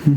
Hey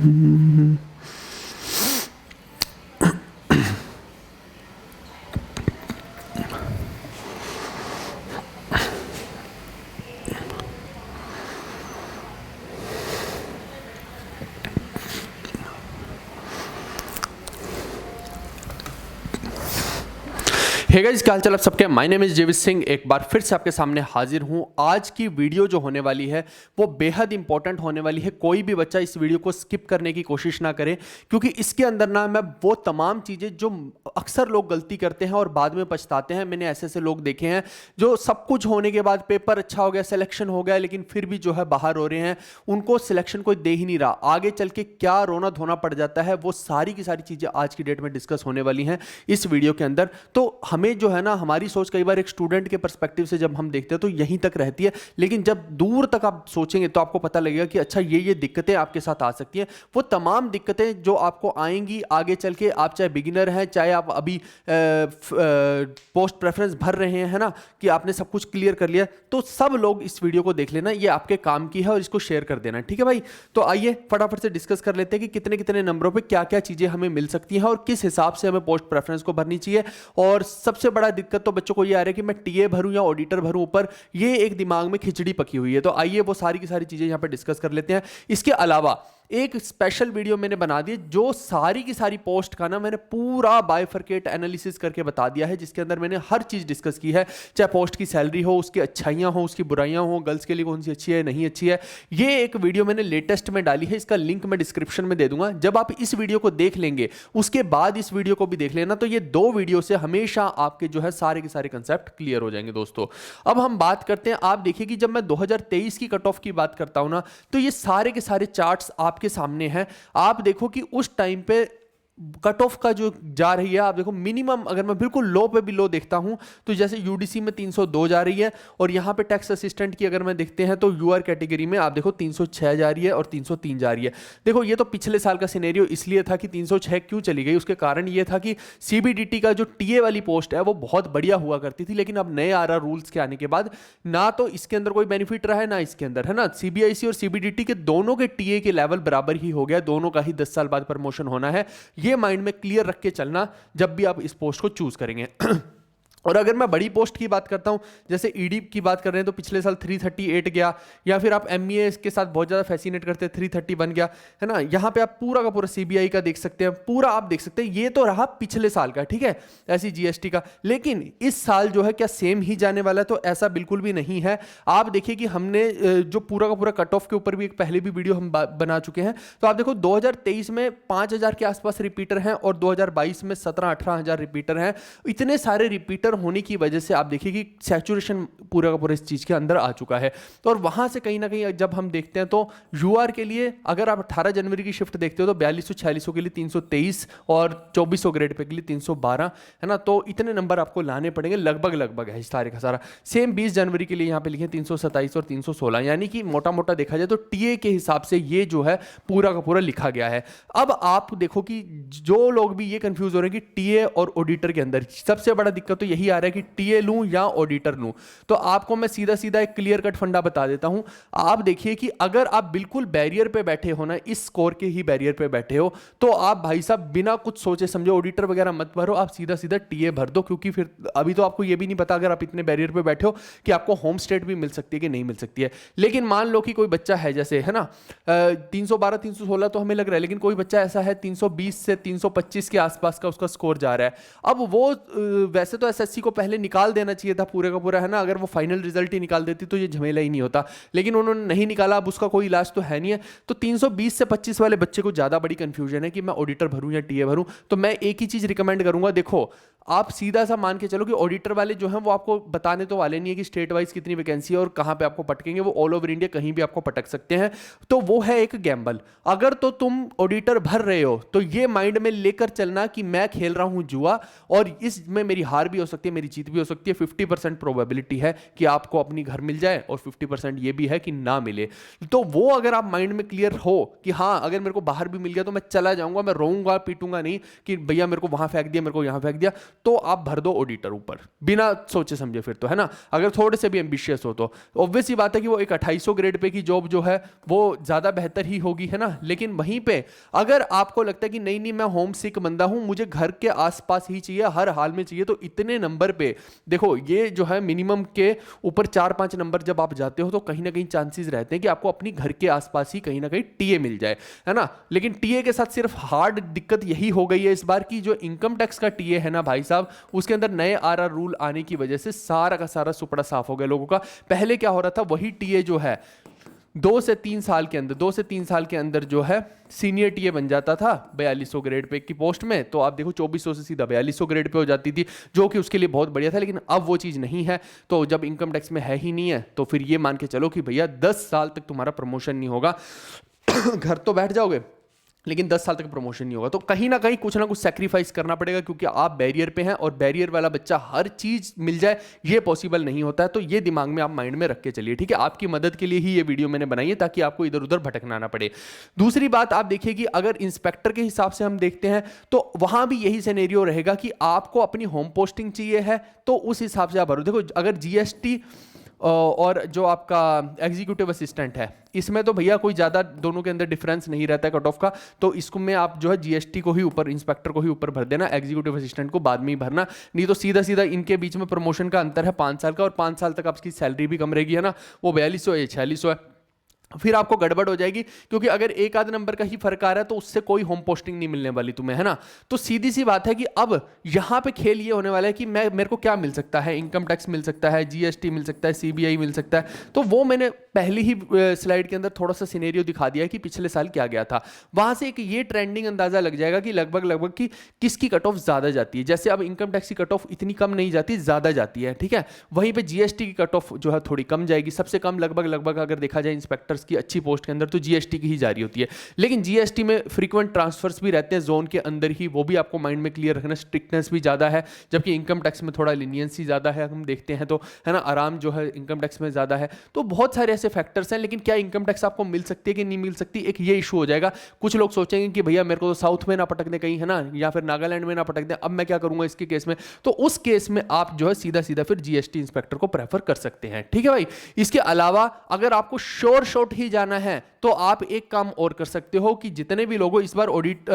guys, क्या हाल चाल आप सबके। My name is Jewish Singh, एक बार फिर से आपके सामने हाजिर हूं। आज की वीडियो जो होने वाली है वो बेहद इंपॉर्टेंट होने वाली है। कोई भी बच्चा इस वीडियो को स्किप करने की कोशिश ना करे, क्योंकि इसके अंदर ना मैं वो तमाम चीज़ें जो अक्सर लोग गलती करते हैं और बाद में पछताते हैं, मैंने ऐसे ऐसे लोग देखे हैं जो सब कुछ होने के बाद पेपर अच्छा हो गया, सिलेक्शन हो गया, लेकिन फिर भी जो है बाहर हो रहे हैं, उनको सिलेक्शन कोई दे ही नहीं रहा। आगे चल के क्या रोना धोना पड़ जाता है, वो सारी की सारी चीज़ें आज की डेट में डिस्कस होने वाली हैं इस वीडियो के अंदर। तो हमें जो है ना, हमारी सोच कई बार एक स्टूडेंट के पर्सपेक्टिव से जब हम देखते हैं तो यहीं तक रहती है, लेकिन जब दूर तक आप सोचेंगे तो आपको पता लगेगा कि अच्छा ये दिक्कतें आपके साथ आ सकती हैं। वो तमाम दिक्कतें जो आपको आएंगी आगे चल के, आप चाहे बिगिनर हैं, चाहे आप अभी पोस्ट प्रेफरेंस भर रहे हैं, है ना, कि आपने सब कुछ क्लियर कर लिया, तो सब लोग इस वीडियो को देख लेना, ये आपके काम की है और इसको शेयर कर देना, ठीक है भाई। तो आइए फटाफट से डिस्कस कर लेते हैं कि कितने कितने नंबरों पे क्या क्या चीजें हमें मिल सकती हैं और किस हिसाब से हमें पोस्ट प्रेफरेंस को भरनी चाहिए। और सबसे बड़ा दिक्कत तो बच्चों को ये आ रहा है कि मैं टीए भरूं या ऑडिटर भरूं, ऊपर ये एक दिमाग में खिचड़ी पकी हुई है। तो आइए वो सारी की सारी चीजें यहां पे डिस्कस कर लेते हैं। इसके अलावा एक स्पेशल वीडियो मैंने बना दी जो सारी की सारी पोस्ट का ना मैंने पूरा बाइफरकेट एनालिसिस करके बता दिया है, जिसके अंदर मैंने हर चीज डिस्कस की है, चाहे पोस्ट की सैलरी हो, उसकी अच्छाइयां हो, उसकी बुराइयां हो, गर्ल्स के लिए कौन सी अच्छी है नहीं अच्छी है। ये एक वीडियो मैंने लेटेस्ट में डाली है, इसका लिंक मैं डिस्क्रिप्शन में दे दूंगा। जब आप इस वीडियो को देख लेंगे उसके बाद इस वीडियो को भी देख लेना, तो ये दो वीडियो से हमेशा आपके जो है सारे के सारे कंसेप्ट क्लियर हो जाएंगे दोस्तों। अब हम बात करते हैं, आप देखिए कि जब मैं 2023 की कट ऑफ की बात करता हूं ना, तो ये सारे के सारे चार्ट्स आपके सामने हैं। आप देखो कि उस टाइम पे कट ऑफ का जो जा रही है, आप देखो मिनिमम, अगर मैं बिल्कुल लो पे भी लो देखता हूं तो जैसे यूडीसी में 302 जा रही है, और यहां पे टैक्स असिस्टेंट की अगर मैं देखते हैं तो यूआर कैटेगरी में आप देखो 306 जा रही है और 303 जा रही है। देखो ये तो पिछले साल का सिनेरियो इसलिए था कि 306 क्यों चली गई, उसके कारण ये था कि सीबीडीटी का जो टीए वाली पोस्ट है वो बहुत बढ़िया हुआ करती थी, लेकिन अब नए आरआर रूल्स के आने के बाद ना तो इसके अंदर कोई बेनिफिट रहा है ना इसके अंदर, है ना। सीबीआईसी और सीबीडीटी के दोनों के टीए के लेवल बराबर ही हो गया, दोनों का ही 10 साल बाद प्रमोशन होना है। ये माइंड में क्लियर रख के चलना जब भी आप इस पोस्ट को चूज करेंगे। और अगर मैं बड़ी पोस्ट की बात करता हूं, जैसे ईडी की बात कर रहे हैं, तो पिछले साल 338 गया, या फिर आप एमईए के साथ बहुत ज़्यादा फैसिनेट करते हैं, 330 बन गया, है ना। यहाँ पे आप पूरा का पूरा सीबीआई का देख सकते हैं, पूरा आप देख सकते हैं। ये तो रहा पिछले साल का, ठीक है, ऐसी जीएसटी का। लेकिन इस साल जो है क्या सेम ही जाने वाला है, तो ऐसा बिल्कुल भी नहीं है। आप देखिए कि हमने जो पूरा का पूरा कट ऑफ के ऊपर भी एक पहले भी वीडियो हम बना चुके हैं। तो आप देखो 2023 में 5000 के आसपास रिपीटर हैं और 2022 में 17-18 हजार रिपीटर हैं। इतने सारे रिपीटर होने की वजह से आप देखिए कि सैचुरेशन पूरा का पूरा इस चीज के अंदर आ चुका है। तो और वहां से कहीं ना कहीं जब हम देखते हैं तो यूआर के लिए अगर आप 18 जनवरी की शिफ्ट देखते हो तो 4200-4600 के लिए 323 और 2400 ग्रेड पे के लिए 312, है ना। तो इतने नंबर आपको लाने पड़ेंगे, लगभग लगभग है सारे का सारा। सेम 20 जनवरी के लिए यहाँ पे लिखे 327 और 316, यानी कि मोटा मोटा देखा जाए तो टीए के हिसाब से ये जो है पूरा का पूरा लिखा गया है। अब आप देखो कि जो लोग भी ये कंफ्यूज हो रहे हैं कि टीए और ऑडिटर के अंदर सबसे बड़ा दिक्कत तो यही आ रहा है कि टीए लूं या ऑडिटर लूं, तो आपको मैं सीधा सीधा एक क्लियर कट फंडा बता देता हूं। आप देखिए कि अगर आप बिल्कुल बैरियर पे बैठे हो ना, इस स्कोर के ही बैरियर पे बैठे हो, तो आप भाई साहब बिना कुछ सोचे समझे ऑडिटर वगैरह मत भरो, आप सीधा सीधा टीए भर दो। क्योंकि फिर अभी तो आपको ये भी नहीं पता, अगर आप इतने बैरियर पे बैठे हो, कि आपको होम स्टेट भी मिल सकती है कि नहीं मिल सकती है। लेकिन मान लो कि कोई बच्चा है, जैसे है ना 312-316 तो हमें लग रहा है, लेकिन कोई बच्चा ऐसा है 320 से 325 के आसपास का उसका स्कोर जा रहा है। अब वो वैसे तो एसएससी को पहले निकाल देना चाहिए था पूरे का पूरा, है ना। अगर वो फाइनल रिजल्ट ही निकाल देती तो ये झमेला ही नहीं होता, लेकिन उन्होंने नहीं निकाला। अब उसका कोई इलाज तो है नहीं है। तो 320 से 25 वाले बच्चे को ज्यादा बड़ी कंफ्यूजन है कि मैं ऑडिटर भरूं या टीए भरूं। तो मैं एक ही चीज रिकमेंड करूंगा, देखो आप सीधा सा मान के चलो कि ऑडिटर वाले जो हैं वो आपको बताने तो वाले नहीं है कि स्टेट वाइज कितनी वैकेंसी है और कहां पे आपको पटकेंगे। वो ऑल ओवर इंडिया कहीं भी आपको पटक सकते हैं, तो वो है एक गैम्बल। अगर तो तुम ऑडिटर भर रहे हो तो ये माइंड में लेकर चलना कि मैं खेल रहा हूं जुआ, और इसमें मेरी हार भी हो सकती है, मेरी जीत भी हो सकती है। 50% प्रोबेबिलिटी है कि आपको अपनी घर मिल जाए और 50% ये भी है कि ना मिले। तो वो अगर आप माइंड में क्लियर हो कि हाँ अगर मेरे को बाहर भी मिल गया तो मैं चला जाऊंगा, मैं रोऊंगा पीटूंगा नहीं कि भैया मेरे को वहां फेंक दिया, मेरे को यहां फेंक दिया, तो आप भर दो ऑडिटर ऊपर, बिना सोचे समझे फिर तो, है ना। अगर थोड़े से भी एम्बिशियस हो तो ऑब्वियस ही बात है कि वो एक 2800 ग्रेड पे की जॉब जो है वो ज़्यादा बेहतर ही होगी, है ना। लेकिन वहीं पे अगर आपको लगता है कि नहीं नहीं मैं होम सिक बंदा हूं, मुझे घर के आसपास ही चाहिए, हर हाल में चाहिए, तो इतने नंबर पे देखो ये जो है मिनिमम के ऊपर 4-5 नंबर जब आप जाते हो तो कहीं ना कहीं चांसेस रहते हैं कि आपको अपनी घर के आसपास ही कहीं ना कहीं टीए मिल जाए, है ना। लेकिन टीए के साथ सिर्फ हार्ड दिक्कत यही हो गई है इस बार की, जो इनकम टैक्स का टीए है ना भाई साहब, उसके अंदर नए आरआर रूल आने की वजह से सारा का सारा सुपड़ा साफ हो गया लोगों का। पहले क्या हो रहा था, वही टीए जो है 2 से 3 साल के अंदर जो है सीनियर टीए बन जाता था 4200 ग्रेड पे की पोस्ट में, तो आप देखो 2400 से सीधा 4200 ग्रेड पे हो जाती थी, जो कि उसके लिए बहुत बढ़िया था। लेकिन अब वो चीज़ नहीं है, तो जब इनकम टैक्स में है ही नहीं है तो फिर ये मान के चलो कि भैया 10 साल तक तुम्हारा प्रमोशन नहीं होगा। घर तो बैठ जाओगे लेकिन 10 साल तक प्रमोशन नहीं होगा, तो कहीं ना कहीं कुछ ना कुछ सेक्रीफाइस करना पड़ेगा, क्योंकि आप बैरियर पे हैं और बैरियर वाला बच्चा हर चीज मिल जाए ये पॉसिबल नहीं होता है। तो ये दिमाग में आप माइंड में रख के चलिए, ठीक है। आपकी मदद के लिए ही ये वीडियो मैंने बनाई है ताकि आपको इधर उधर भटकना ना पड़े। दूसरी बात आप देखिए कि अगर इंस्पेक्टर के हिसाब से हम देखते हैं तो वहां भी यही सिनेरियो रहेगा कि आपको अपनी होम पोस्टिंग चाहिए है तो उस हिसाब से आप भरो। देखो अगर जीएसटी और जो आपका एग्जीक्यूटिव असिस्टेंट है इसमें तो भैया कोई ज़्यादा दोनों के अंदर डिफरेंस नहीं रहता है कट ऑफ का, तो इसको में आप जो है जीएसटी को ही ऊपर, इंस्पेक्टर को ही ऊपर भर देना, एग्जीक्यूटिव असिस्टेंट को बाद में ही भरना। नहीं तो सीधा सीधा इनके बीच में प्रमोशन का अंतर है 5 साल का, और 5 साल तक आपकी सैलरी भी कम रहेगी, है ना। वो 4200 है, 4600 है, फिर आपको गड़बड़ हो जाएगी, क्योंकि अगर एक आध नंबर का ही फर्क आ रहा है तो उससे कोई होम पोस्टिंग नहीं मिलने वाली तुम्हें, है ना। तो सीधी सी बात है कि अब यहां पे खेल ये होने वाला है कि मेरे को क्या मिल सकता है, इनकम टैक्स मिल सकता है, जीएसटी मिल सकता है, सीबीआई मिल सकता है। तो वो मैंने पहली ही स्लाइड के अंदर थोड़ा सा सिनेरियो दिखा दिया है कि पिछले साल क्या गया था। वहां से एक ये ट्रेंडिंग अंदाजा लग जाएगा कि लगभग कि किसकी कट ऑफ ज्यादा जाती है। जैसे अब इनकम टैक्स की कट ऑफ इतनी कम नहीं जाती, ज्यादा जाती है, ठीक है। वहीं पे जीएसटी की कट ऑफ जो है थोड़ी कम जाएगी। सबसे कम लगभग अगर देखा जाए इंस्पेक्टर्स की अच्छी पोस्ट के अंदर तो जीएसटी की ही जारी होती है। लेकिन जीएसटी में फ्रीक्वेंट ट्रांसफर्स भी रहते हैं जोन के अंदर ही, वो भी आपको माइंड में क्लियर रखना। स्ट्रिक्टनेस भी ज्यादा है, जबकि इनकम टैक्स में थोड़ा लीनियंसी ज्यादा है, हम देखते हैं तो, है ना। आराम जो है इनकम टैक्स में ज्यादा है। तो बहुत सारे ऐसे फैक्टर्स हैं। लेकिन क्या इनकम टैक्स आपको मिल सकती है कि नहीं मिल सकती, एक ये इशू हो जाएगा। कुछ लोग सोचेंगे कि भैया मेरे को तो साउथ में ना पटक दे कहीं, है ना, या फिर नागालैंड में ना पटक दे, अब मैं क्या करूंगा इसके केस में। तो उस केस में आप जो है सीधा सीधा फिर जीएसटी इंस्पेक्टर को प्रेफर कर सकते हैं, ठीक है भाई। इसके अलावा अगर आपको श्योर शॉट ही जाना है तो आप एक काम और कर सकते हो कि जितने भी लोगों इस बार ऑडिट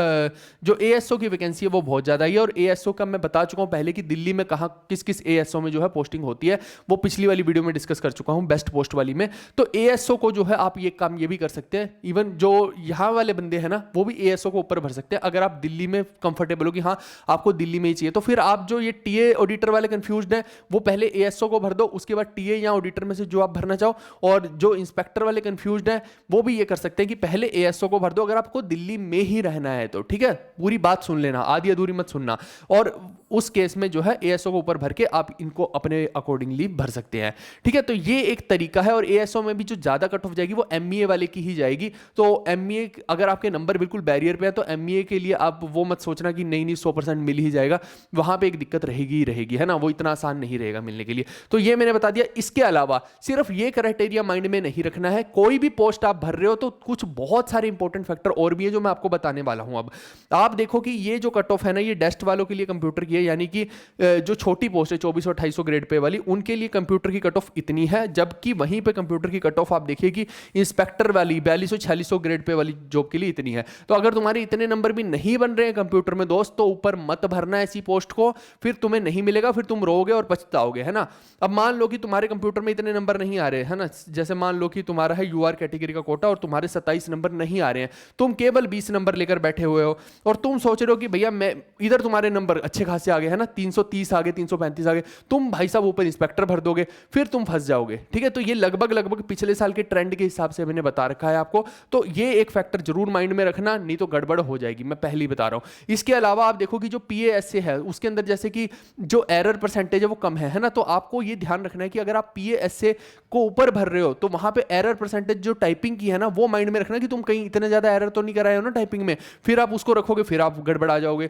जो एएसओ की वैकेंसी है वो बहुत ज्यादा है, और एएसओ का मैं बता चुका हूं पहले कि दिल्ली में कहां किस किस एएसओ में जो है पोस्टिंग होती है, वो पिछली वाली वीडियो में डिस्कस कर चुका हूं, बेस्ट पोस्ट वाली में। तो एएसओ को जो है आप ये काम ये भी कर सकते हैं, इवन जो यहां वाले बंदे हैं ना वो भी एएसओ को ऊपर भर सकते हैं, अगर आप दिल्ली में कंफर्टेबल हो कि हाँ आपको दिल्ली में ही चाहिए। तो फिर आप जो ये टीए ऑडिटर वाले कंफ्यूज्ड हैं वो पहले एएसओ को भर दो, उसके बाद टीए या ऑडिटर में से जो आप भरना चाहो, और जो इंस्पेक्टर वाले कंफ्यूज्ड हैं वो भी ये कर सकते हैं कि पहले एएसओ को भर दो अगर आपको दिल्ली में ही रहना है तो, ठीक है। पूरी बात सुन लेना, आधी अधूरी मत सुनना। और उस केस में जो है एएसओ को ऊपर भर के आप इनको अपने अकॉर्डिंगली भर सकते हैं, ठीक है। तो ये एक तरीका है। और एएसओ में भी जो ज्यादा कट ऑफ जाएगी वो एमईए वाले की ही जाएगी। तो एमईए अगर आपके नंबर बिल्कुल बैरियर पे है तो एमईए के लिए आप वो मत सोचना कि नहीं 100% मिल ही जाएगा, वहां पे एक दिक्कत रहेगी ही रहेगी, है ना। वो इतना आसान नहीं रहेगा मिलने के लिए। तो ये मैंने बता दिया। इसके अलावा सिर्फ ये क्राइटेरिया माइंड में नहीं रखना है, कोई भी पोस्ट आप भर रहे हो तो कुछ बहुत सारे इंपॉर्टेंट फैक्टर और भी है जो मैं आपको बताने वाला हूं। अब आप देखो कि ये जो कट ऑफ है ना ये डेस्ट वालों के लिए कंप्यूटर की है, यानी कि जो छोटी पोस्ट है 2400-2800 ग्रेड पे वाली, उनके लिए कंप्यूटर की कट ऑफ इतनी है। जबकि वहीं पे कंप्यूटर की कट ऑफ आप देखिए कि इंस्पेक्टर वाली 4200-4600 ग्रेड पे वाली जॉब के लिए इतनी है। तो अगर तुम्हारे इतने नंबर भी नहीं बन रहे हैं कंप्यूटर में दोस्त, तो ऊपर मत भरना ऐसी पोस्ट को, फिर तुम्हें नहीं मिलेगा, फिर तुम रोगे और पछताओगे, है ना। अब मान लो कि तुम्हारे कंप्यूटर में इतने नंबर नहीं आ रहे, है ना। जैसे मान लो कि तुम्हारा है यूआर कैटेगरी का कोटा और तुम्हारे 27 नंबर नहीं आ रहे हैं, तुम केवल 20 नंबर लेकर बैठे हुए हो और तुम सोच रहे हो कि भैया मैं इधर तुम्हारे नंबर अच्छे खासे आ गए, है ना, 330 आ गए, 335 आ गए, तुम भाई साहब ऊपर इंस्पेक्टर भर दोगे, फिर तुम फंस जाओगे, ठीक है। तो ये लगभग पिछले साल के ट्रेंड के हिसाब से मैंने बता रखा है आपको। तो ये एक फैक्टर जरूर माइंड में रखना, नहीं तो गड़बड़ हो जाएगी, मैं पहले ही बता रहा हूं। इसके अलावा आप देखो कि जो पीएएसए है उसके अंदर जैसे कि जो एरर परसेंटेज है वो कम है ना। तो आपको ये ध्यान रखना है कि अगर आप पीएएसए को ऊपर भर रहे हो तो वहां पे एरर परसेंटेज जो टाइपिंग की है ना वो माइंड में रखना कि तुम कहीं इतने ज्यादा एरर तो नहीं कराए हो ना टाइपिंग में, फिर आप उसको रखोगे फिर आप गड़बड़ा जाओगे।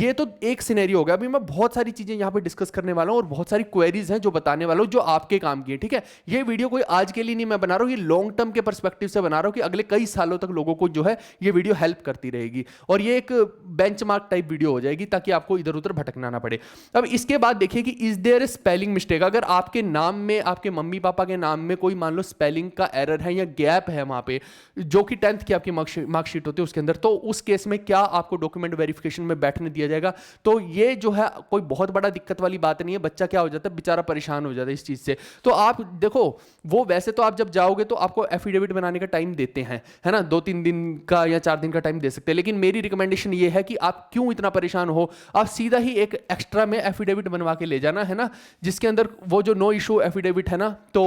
ये तो एक सिनेरियो हो गया। गया। अभी मैं बहुत सारी चीजें यहाँ पे डिस्कस करने वाला हूँ और बहुत सारी क्वेरीज हैं जो बताने वाला हूँ जो आपके काम की है, ठीक है। ये वीडियो कोई आज के लिए नहीं मैं बना रहा हूँ, ये लॉन्ग टर्म के पर्सपेक्टिव से बना रहा हूँ कि अगले कई सालों तक लोगों को जो है ये वीडियो हेल्प करती रहेगी, और ये एक बेंचमार्क टाइप वीडियो हो जाएगी ताकि आपको इधर उधर भटकना ना पड़े। अब इसके बाद देखिए कि is there a spelling mistake, अगर आपके नाम में, आपके मम्मी पापा के नाम में कोई मान लो स्पेलिंग का एरर है या गैप है वहां पे, जो कि 10th की आपकी मार्कशीट होती है उसके अंदर, तो उस केस में क्या आपको डॉक्यूमेंट वेरिफिकेशन में बैठने दिया जाएगा? तो ये जो है कोई बहुत बड़ा दिक्कत वाली बात नहीं है, बच्चा क्या हो जाता है, बेचारा परेशान हो जाता है इस चीज से। तो आप देखो, वो वैसे तो आप जब जाओगे तो आपको एफिडेविट बनाने का टाइम देते हैं, है ना, 2-3 दिन का या 4 दिन का टाइम दे सकते हैं, लेकिन मेरी रिकमेंडेशन ये है कि आप क्यों इतना परेशान हो, आप सीधा ही एक एक्स्ट्रा में एफिडेविट बनवा के ले जाना, है ना, जिसके अंदर वो जो नो इशू एफिडेविट है ना, तो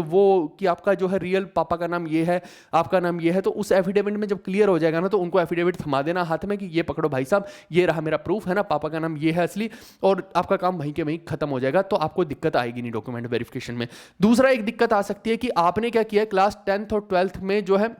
वो कि आपका जो है रियल पापा का नाम ये है, आपका नाम ये है, तो उस एफिडेविट में जब क्लियर हो जाएगा ना, तो उनको एफिडेविट थमा देना हाथ में कि ये पकड़ो भाई साहब, ये रहा मेरा प्रूफ, है ना, पापा का नाम ये है असली, और आपका काम वहीं के वहीं खत्म हो जाएगा। तो आपको दिक्कत आएगी नहीं डॉक्यूमेंट वेरिफिकेशन में। दूसरा एक दिक्कत आ सकती है कि आपने क्या किया, क्लास 10th और 12th में जो है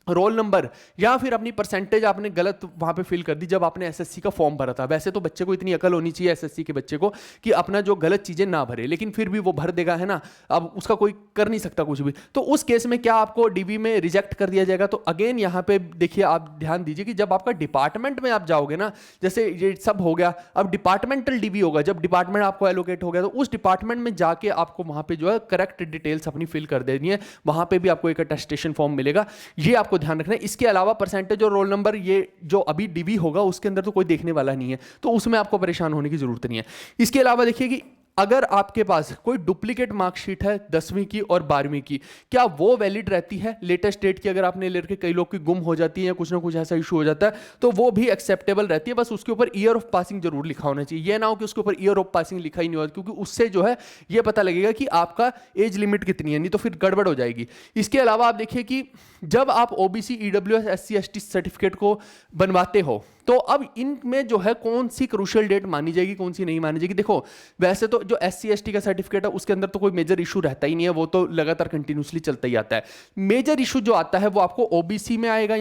रोल नंबर या फिर अपनी परसेंटेज आपने गलत वहां पे फिल कर दी जब आपने एसएससी का फॉर्म भरा था। वैसे तो बच्चे को इतनी अकल होनी चाहिए एसएससी के बच्चे को कि अपना जो गलत चीजें ना भरे, लेकिन फिर भी वो भर देगा, है ना, अब उसका कोई कर नहीं सकता कुछ भी। तो उस केस में क्या आपको डीबी में रिजेक्ट कर दिया जाएगा? तो अगेन यहाँ पे देखिए, आप ध्यान दीजिए कि जब आपका डिपार्टमेंट में आप जाओगे ना, जैसे ये सब हो गया, अब डिपार्टमेंटल डीबी होगा, जब डिपार्टमेंट आपको एलोकेट हो गया तो उस डिपार्टमेंट में जाके आपको वहां पे जो है करेक्ट डिटेल्स अपनी फिल कर देनी है, वहां पे भी आपको एक अटेस्टेशन फॉर्म मिलेगा, ये आपको ध्यान रखना है। इसके अलावा परसेंटेज और रोल नंबर, ये जो अभी डीबी होगा उसके अंदर तो कोई देखने वाला नहीं है, तो उसमें आपको परेशान होने की जरूरत नहीं है। इसके अलावा देखिए कि अगर आपके पास कोई डुप्लीकेट मार्कशीट है 10वीं की और 12वीं की, क्या वो वैलिड रहती है? लेटेस्ट डेट की अगर आपने लेकर, कई लोग की गुम हो जाती है या कुछ ना कुछ ऐसा इशू हो जाता है, तो वो भी एक्सेप्टेबल रहती है, बस उसके ऊपर ईयर ऑफ पासिंग जरूर लिखा होना चाहिए। ये ना हो कि उसके ऊपर ईयर ऑफ पासिंग लिखा ही नहीं होगा, क्योंकि उससे जो है ये पता लगेगा कि आपका एज लिमिट कितनी है, नहीं तो फिर गड़बड़ हो जाएगी। इसके अलावा आप देखिए कि जब आप OBC, EWS, SC, ST certificate को बनवाते हो, तो अब इनमें जो है कौन सी क्रूशियल डेट मानी जाएगी, कौन सी नहीं मानी जाएगी? देखो, वैसे तो जो एससी एसटी का सर्टिफिकेट है उसके अंदर तो कोई मेजर इशू रहता ही नहीं है, वो तो लगातार कंटिन्यूसली चलता ही आता है। मेजर इशू जो आता है वो आपको ओबीसी में आएगा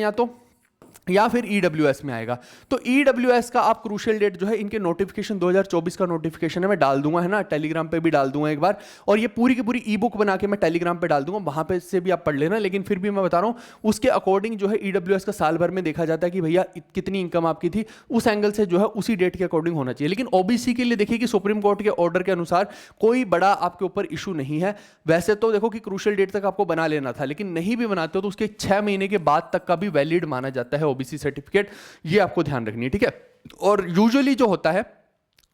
या फिर ईडब्ल्यूएस में आएगा। तो ईडब्ल्यूएस का आप क्रूशियल डेट जो है, इनके नोटिफिकेशन 2024 का नोटिफिकेशन है, मैं डाल दूंगा, है ना, टेलीग्राम पे भी डाल दूंगा एक बार, और ये पूरी की पूरी ई बुक बना के मैं टेलीग्राम पे डाल दूंगा, वहां पे से भी आप पढ़ लेना। लेकिन फिर भी मैं बता रहा हूं, उसके अकॉर्डिंग जो है ईडब्ल्यूएस का साल भर में देखा जाता है कि भैया कितनी इनकम आपकी थी, उस एंगल से जो है उसी डेट के अकॉर्डिंग होना चाहिए। लेकिन ओबीसी के लिए देखिए कि सुप्रीम कोर्ट के ऑर्डर के अनुसार कोई बड़ा आपके ऊपर इशू नहीं है। वैसे तो देखो कि क्रूशियल डेट तक आपको बना लेना था, लेकिन नहीं भी बनाते हो तो उसके 6 महीने के बाद तक का भी वैलिड माना जाता है ओबीसी सर्टिफिकेट, ये आपको ध्यान रखनी है, ठीक है। और यूजुअली जो होता है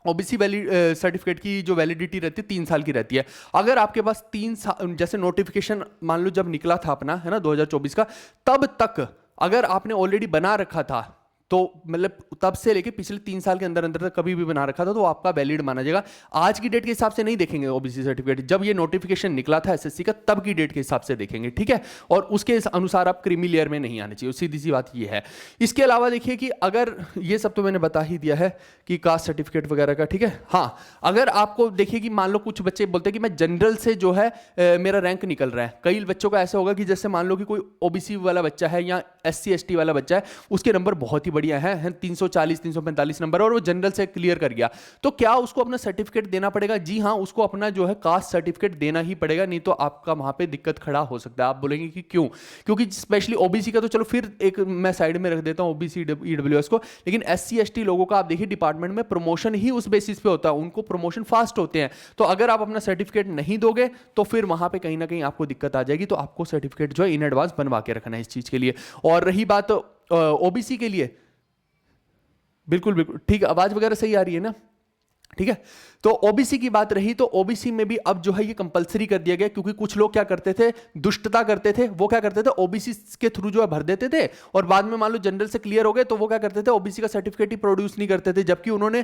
ओबीसी सर्टिफिकेट की जो वैलिडिटी रहती है 3 साल की रहती है। अगर आपके पास 3 साल, जैसे नोटिफिकेशन मान लो जब निकला था अपना, है ना, 2024 का, तब तक अगर आपने ऑलरेडी बना रखा था, तो मतलब तब से लेके पिछले 3 साल के अंदर अंदर तक कभी भी बना रखा था, तो आपका वैलिड माना जाएगा। आज की डेट के हिसाब से नहीं देखेंगे ओबीसी सर्टिफिकेट, जब ये नोटिफिकेशन निकला था एसएससी का तब की डेट के हिसाब से देखेंगे, ठीक है। और उसके अनुसार आप क्रीमी लेयर में नहीं आने चाहिए, सीधी सी बात ये है। इसके अलावा देखिए कि अगर ये सब तो मैंने बता ही दिया है कि कास्ट सर्टिफिकेट वगैरह का, ठीक है। हाँ, अगर आपको देखिए कि मान लो कुछ बच्चे बोलते हैं कि मैं जनरल से जो है मेरा रैंक निकल रहा है, कई बच्चों का ऐसा होगा कि जैसे मान लो कि कोई ओबीसी वाला बच्चा है या एससी एसटी वाला बच्चा है, उसके नंबर बहुत ही बढ़िया है 340 345 नंबर, और वो जनरल से क्लियर कर गया, तो क्या उसको अपना सर्टिफिकेट देना पड़ेगा? जी हाँ, उसको अपना जो है कास्ट सर्टिफिकेट देना ही पड़ेगा, नहीं तो आपका वहां पे दिक्कत खड़ा हो सकता है। आप बोलेंगे कि क्यों? क्योंकि स्पेशली ओबीसी का तो चलो फिर एक मैं साइड में रख देता हूं ओबीसी ईडब्ल्यूएस को, लेकिन एससी एसटी लोगों का आप देखिए डिपार्टमेंट में प्रमोशन ही उस बेसिस पे होता है, उनको प्रमोशन फास्ट होते हैं। तो अगर आप अपना सर्टिफिकेट नहीं दोगे तो फिर वहां पे कहीं ना कहीं आपको दिक्कत आ जाएगी। तो आपको सर्टिफिकेट जो है इन एडवांस बनवा के रखना है इस चीज के लिए। और रही बात ओबीसी के लिए, बिल्कुल बिल्कुल ठीक, आवाज वगैरह सही आ रही है ना, ठीक है। तो ओबीसी की बात रही, तो ओबीसी में भी अब जो है ये कंपलसरी कर दिया गया, क्योंकि कुछ लोग क्या करते थे, दुष्टता करते थे, वो क्या करते थे ओबीसी के थ्रू जो है भर देते थे, और बाद में मान लो जनरल से क्लियर हो गए तो वो क्या करते थे, ओबीसी का सर्टिफिकेट ही प्रोड्यूस नहीं करते थे, जबकि उन्होंने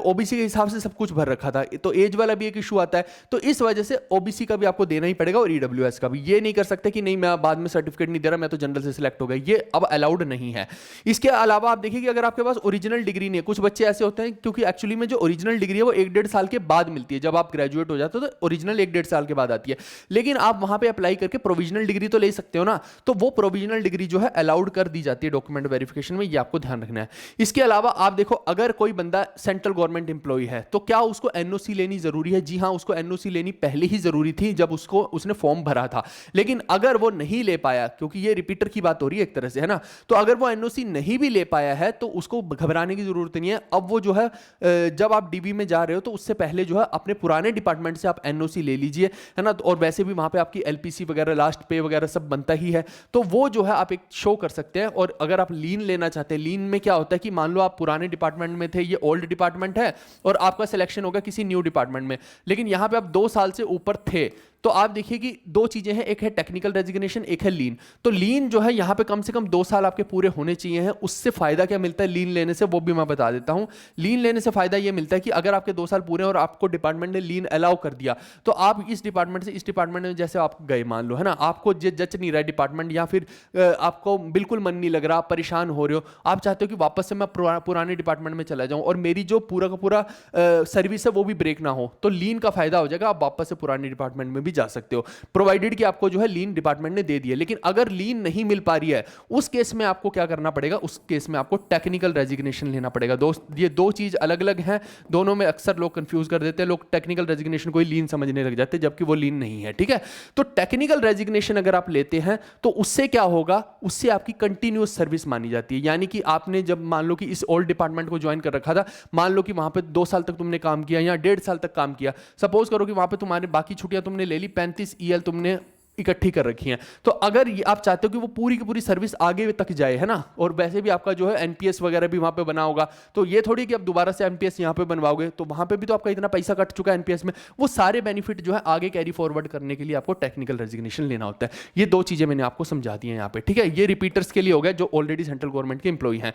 ओबीसी के हिसाब से सब कुछ भर रखा था। तो एज वाला भी एक इशू आता है, तो इस वजह से ओबीसी का भी आपको देना ही पड़ेगा, और ईडब्ल्यूएस का भी। ये नहीं कर सकते कि नहीं मैं बाद में सर्टिफिकेट नहीं दे रहा, मैं तो जनरल से सिलेक्ट हो गया, ये अब अलाउड नहीं है। इसके अलावा आप देखिए कि अगर आपके पास ओरिजिनल डिग्री नहीं है, कुछ बच्चे ऐसे होते हैं क्योंकि एक्चुअली में जो ओरिजिनल ओरिजिनल डिग्री है वो 1-1.5 साल के बाद मिलती है। जब आप ग्रेजुएट हो जाते हो तो ओरिजिनल 1-1.5 साल के बाद आती है, लेकिन आप वहां पे अप्लाई करके प्रोविजनल डिग्री तो ले सकते हो ना, तो वो प्रोविजनल डिग्री जो है अलाउड कर दी जाती है डॉक्यूमेंट वेरिफिकेशन में, ये आपको ध्यान रखना है। इसके अलावा आप देखो, अगर कोई बंदा सेंट्रल गवर्नमेंट एम्प्लॉय है तो क्या उसको एनओसी लेनी जरूरी है? जी हाँ, उसको एनओसी लेनी पहले ही जरूरी थी जब उसने फॉर्म भरा था। लेकिन अगर वो नहीं ले पाया, क्योंकि ये रिपीटर की बात हो रही है एक तरह से, है ना, तो अगर वो एनओसी नहीं भी ले पाया है तो उसको घबराने की जरूरत नहीं है। अब वो जो है जब आप डीबी में जा रहे हो तो उससे पहले जो है अपने पुराने डिपार्टमेंट से आप एनओसी ले लीजिए, है ना। और वैसे भी वहां पे आपकी एलपीसी वगैरह, लास्ट पे वगैरह सब बनता ही है, तो वो जो है आप एक शो कर सकते हैं। और अगर आप लीन लेना चाहते हैं, लीन में क्या होता है कि मान लो आप पुराने डिपार्टमेंट में थे, ये ओल्ड डिपार्टमेंट है, और आपका सिलेक्शन होगा किसी न्यू डिपार्टमेंट में, लेकिन यहां पे आप 2 साल से ऊपर थे, तो आप देखिए कि 2 चीजें हैं, एक है टेक्निकल रेजिग्नेशन, एक है लीन। तो लीन जो है यहां पे कम से कम 2 साल आपके पूरे होने चाहिए हैं। उससे फायदा क्या मिलता है लीन लेने से, वो भी मैं बता देता हूं। लीन लेने से फायदा यह मिलता है कि अगर आपके 2 साल पूरे और आपको डिपार्टमेंट ने लीन अलाउ कर दिया, तो आप इस डिपार्टमेंट से इस डिपार्टमेंट में जैसे आप गए, मान लो, है ना, आपको जच नहीं रहा है डिपार्टमेंट, या फिर आपको बिल्कुल मन नहीं लग रहा, आप परेशान हो रहे हो, आप चाहते हो कि वापस से मैं पुराने डिपार्टमेंट में चला जाऊं और मेरी जो पूरा का पूरा सर्विस है वो भी ब्रेक ना हो, तो लीन का फायदा हो जाएगा, आप वापस से पुराने डिपार्टमेंट में भी जा सकते हो, प्रोवाइडेड कि आपको जो है लीन डिपार्टमेंट ने दे दी है। लेकिन अगर लीन नहीं मिल पा रही है, उस केस में आपको क्या करना पड़ेगा? उस केस में आपको टेक्निकल रेजिग्नेशन लेना पड़ेगा। दोस्त, ये 2 चीज अलग अलग हैं, दोनों में अक्सर लोग कंफ्यूज कर देते हैं। लोग टेक्निकल रेजिग्नेशन को ही लीन समझने लग जाते हैं, जबकि वो लीन नहीं है, ठीक है। तो टेक्निकल रेजिग्नेशन अगर आप लेते हैं तो उससे क्या होगा? उससे आपकी कंटिन्यूअस सर्विस मानी जाती है। यानी कि आपने जब मान लो कि इस ओल्ड डिपार्टमेंट को ज्वाइन कर रखा था, मान लो कि वहां पे 2 साल तक तुमने काम किया या 1.5 साल तक काम किया, सपोज करो कि वहां पे तुम्हारे बाकी छुट्टियां तुमने ले ली, 35 ईएल तुमने इकट्ठी कर रखी हैं, तो अगर आप चाहते हो कि वो पूरी की पूरी सर्विस आगे तक जाए, है ना, और वैसे भी आपका जो है एनपीएस वगैरह भी वहां पे बना होगा, तो ये थोड़ी कि आप दोबारा से एनपीएस यहां पे बनवाओगे, तो वहां पे भी तो आपका इतना पैसा कट चुका है एनपीएस में, वो सारे बेनिफिट जो है आगे कैरी फॉरवर्ड करने के लिए आपको टेक्निकल रेजिग्नेशन लेना होता है। ये 2 चीजें मैंने आपको समझा दी हैं यहाँ पे, ठीक है। ये रिपीटर्स के लिए हो गया जो ऑलरेडी सेंट्रल गवर्नमेंट के एम्प्लॉय हैं।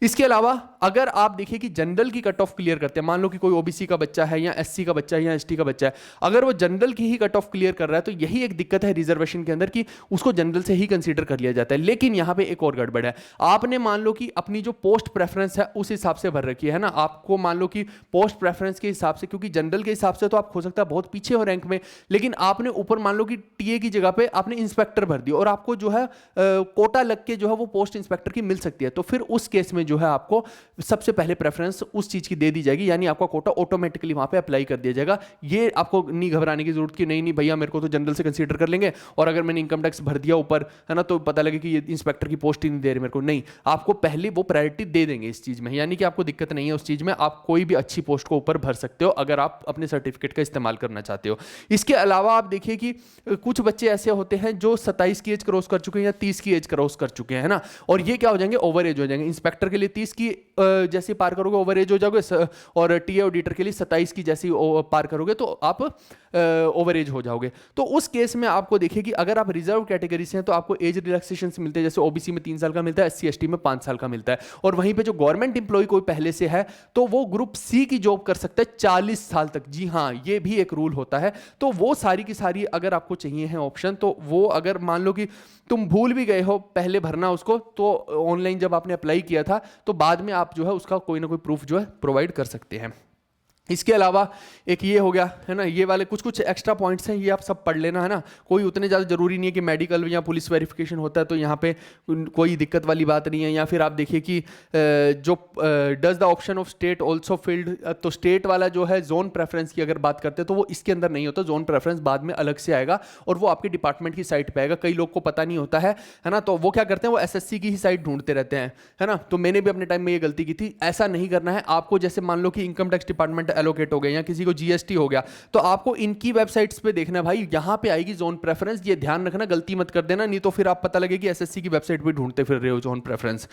इसके अलावा अगर आप देखिए कि जनरल की कट ऑफ क्लियर करते हैं, मान लो कि कोई ओबीसी का बच्चा है या एससी का बच्चा है या एसटी का बच्चा है, अगर वो जनरल की ही कट ऑफ क्लियर कर रहा है, तो यही एक दिक्कत है रिजर्वेशन के अंदर कि उसको जनरल से ही कंसीडर कर लिया जाता है। लेकिन यहां पे एक और गड़बड़ है, आपने मान लो कि अपनी जो पोस्ट प्रेफरेंस है उस हिसाब से भर रखी है ना, आपको मान लो कि पोस्ट प्रेफरेंस के हिसाब से, क्योंकि जनरल के हिसाब से तो आप हो सकता है बहुत पीछे हो रैंक में, लेकिन आपने ऊपर मान लो कि टीए की जगह पे आपने इंस्पेक्टर भर दिया और आपको जो है कोटा लग के जो है वो पोस्ट इंस्पेक्टर की मिल सकती है, तो फिर उस केस में जो है आपको सबसे पहले प्रेफरेंस उस चीज की दे दी जाएगी, यानी आपका कोटा ऑटोमेटिकली वहां पे अप्लाई कर दिया जाएगा। ये आपको नहीं घबराने की जरूरत कि नहीं नहीं भैया मेरे को तो जनरल से कंसीडर कर लेंगे, और अगर मैंने इनकम टैक्स भर दिया ऊपर, है ना, तो पता लगे कि ये इंस्पेक्टर की पोस्ट ही नहीं दे रहे मेरे को, नहीं, आपको पहले वो प्रायोरिटी दे देंगे इस चीज में, यानी कि आपको दिक्कत नहीं है उस चीज में, आप कोई भी अच्छी पोस्ट को ऊपर भर सकते हो अगर आप अपने सर्टिफिकेट का इस्तेमाल करना चाहते हो। इसके अलावा आप देखिए कि कुछ बच्चे ऐसे होते हैं जो 27 की एज क्रॉस कर चुके हैं या 30 की एज क्रॉस कर चुके हैं, ना, और ये क्या हो जाएंगे? ओवर एज हो जाएंगे। इंस्पेक्टर के लिए 30 की जैसे पार करोगे ओवर एज हो जाओगे, और टीए ऑडिटर के लिए 27 की जैसी पार करोगे तो आप ओवर एज हो जाओगे। तो उस केस में आपको देखिए कि अगर आप रिजर्व कैटेगरी से हैं तो आपको एज रिलैक्सेशन मिलते हैं, जैसे ओबीसी में 3 साल का मिलता है, एससी एसटी में 5 साल का मिलता है, और वहीं पे जो गवर्नमेंट इंप्लॉय कोई पहले से है तो वो ग्रुप सी की जॉब कर सकता है 40 साल तक। जी हाँ, ये भी एक रूल होता है। तो वो सारी की सारी अगर आपको चाहिए है ऑप्शन, तो वो अगर मान लो कि तुम भूल भी गए हो पहले भरना उसको, तो ऑनलाइन जब आपने अप्लाई किया था तो बाद में आप जो है उसका कोई ना कोई प्रूफ जो है प्रोवाइड कर सकते हैं। इसके अलावा एक ये हो गया, है ना, ये वाले कुछ कुछ एक्स्ट्रा पॉइंट्स हैं, ये आप सब पढ़ लेना, है ना, कोई उतने ज़्यादा जरूरी नहीं है कि मेडिकल या पुलिस वेरिफिकेशन होता है तो यहाँ पे कोई दिक्कत वाली बात नहीं है। या फिर आप देखिए कि जो does the option of state also field, तो स्टेट वाला जो है जोन प्रेफरेंस की अगर बात करते हैं तो वो इसके अंदर नहीं होता, जोन प्रेफरेंस बाद में अलग से आएगा और वो आपके डिपार्टमेंट की साइट पर आएगा। कई लोग को पता नहीं होता है ना, तो वो क्या करते हैं, वो एसएससी की ही साइट ढूंढते रहते हैं, है ना। तो मैंने भी अपने टाइम में ये गलती की थी, ऐसा नहीं करना है आपको। जैसे मान लो कि इनकम टैक्स डिपार्टमेंट एलोकेट हो गया या किसी को जीएसटी हो गया, तो आपको इनकी वेबसाइट्स पे देखना है भाई, यहां पे आएगी जोन प्रेफरेंस, ये ध्यान रखना, गलती मत कर देना, नहीं तो फिर आप पता लगे कि एसएससी की वेबसाइट पे ढूंढते फिर रहे हो जोन प्रेफरेंस।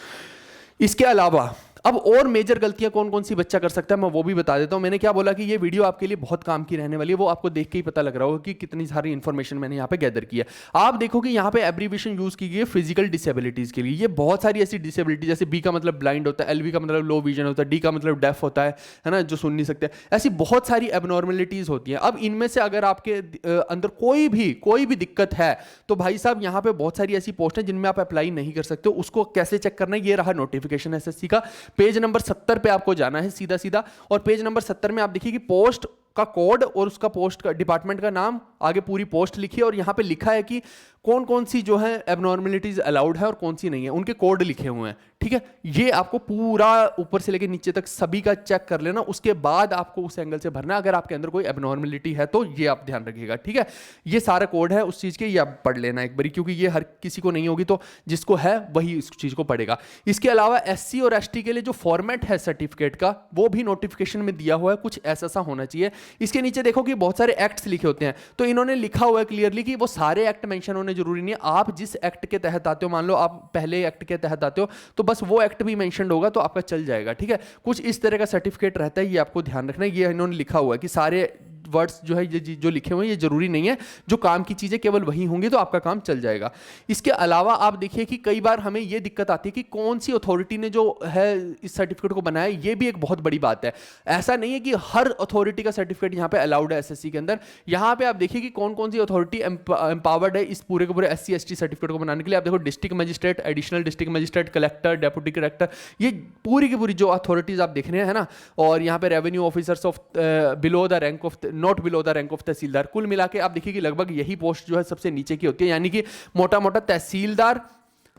इसके अलावा अब और मेजर गलतियां कौन कौन सी बच्चा कर सकता है मैं वो भी बता देता हूं। मैंने क्या बोला कि ये वीडियो आपके लिए बहुत काम की रहने वाली है, वो आपको देख के ही पता लग रहा होगा कि कितनी सारी इंफॉर्मेशन मैंने यहाँ पे गैदर की है। आप देखो कि यहाँ पे एब्रीविएशन यूज की गई है फिजिकल डिसेबिलिटीज के लिए। ये बहुत सारी ऐसी डिसेबिलिटी, जैसे बी का मतलब ब्लाइंड होता है, एलवी का मतलब लो विजन होता है, डी का मतलब डेफ होता है ना, जो सुन नहीं सकते, ऐसी बहुत सारी एबनॉर्मेलिटीज होती हैं। अब इनमें से अगर आपके अंदर कोई भी दिक्कत है तो भाई साहब यहाँ पे बहुत सारी ऐसी पोस्ट हैं जिनमें आप अप्लाई नहीं कर सकते। उसको कैसे चेक करना है, ये रहा नोटिफिकेशन एसएससी का, पेज नंबर 70 पे आपको जाना है सीधा सीधा, और पेज नंबर 70 में आप देखिए कि पोस्ट का कोड और उसका पोस्ट का डिपार्टमेंट का नाम, आगे पूरी पोस्ट लिखी है और यहाँ पे लिखा है कि कौन कौन सी जो है एबनॉर्मलिटीज अलाउड है और कौन सी नहीं है, उनके कोड लिखे हुए हैं। ठीक है, ये आपको पूरा ऊपर से लेकर नीचे तक सभी का चेक कर लेना, उसके बाद आपको उस एंगल से भरना अगर आपके अंदर कोई एबनॉर्मलिटी है तो, ये आप ध्यान रखिएगा। ठीक है, ये सारे कोड है उस चीज़ के, ये आप पढ़ लेना एक बारी, क्योंकि ये हर किसी को नहीं होगी, तो जिसको है वही इस चीज़ को पढ़ेगा। इसके अलावा SC और ST के लिए जो फॉर्मेट है सर्टिफिकेट का, वो भी नोटिफिकेशन में दिया हुआ है, कुछ ऐसा सा होना चाहिए। इसके नीचे देखो कि बहुत सारे एक्ट्स लिखे होते हैं, तो इन्होंने लिखा हुआ है क्लियरली कि वो सारे एक्ट मेंशन होने जरूरी नहीं है। आप जिस एक्ट के तहत आते हो, मान लो आप पहले एक्ट के तहत आते हो, तो बस वो एक्ट भी मेंशन होगा तो आपका चल जाएगा। ठीक है, कुछ इस तरह का सर्टिफिकेट रहता है, ये आपको ध्यान रखना है। ये इन्होंने लिखा हुआ है कि सारे वर्ड्स जो है ये जो लिखे हुए हैं ये जरूरी नहीं है, जो काम की चीजें केवल वही होंगी तो आपका काम चल जाएगा। इसके अलावा आप देखिए कि कई बार हमें ये दिक्कत आती है कि कौन सी अथॉरिटी ने जो है इस सर्टिफिकेट को बनाया, ये भी एक बहुत बड़ी बात है। ऐसा नहीं है कि हर अथॉरिटी का सर्टिफिकेट यहाँ पे अलाउड है SSC के अंदर। यहाँ पे आप देखिए कि कौन कौन सी अथॉरिटी एम्पावर्ड है इस पूरे के पूरे SC ST सर्टिफिकेट को बनाने के लिए। आप देखो district magistrate, additional district magistrate, collector, deputy collector, ये पूरी की पूरी जो अथॉरिटीज आप देख रहे हैं ना, और यहाँ पे revenue officers of below the rank of not below the rank of tehsildar, कुल मिला के आप देखिए कि लगभग यही पोस्ट जो है सबसे नीचे की होती है, यानी कि मोटा मोटा तहसीलदार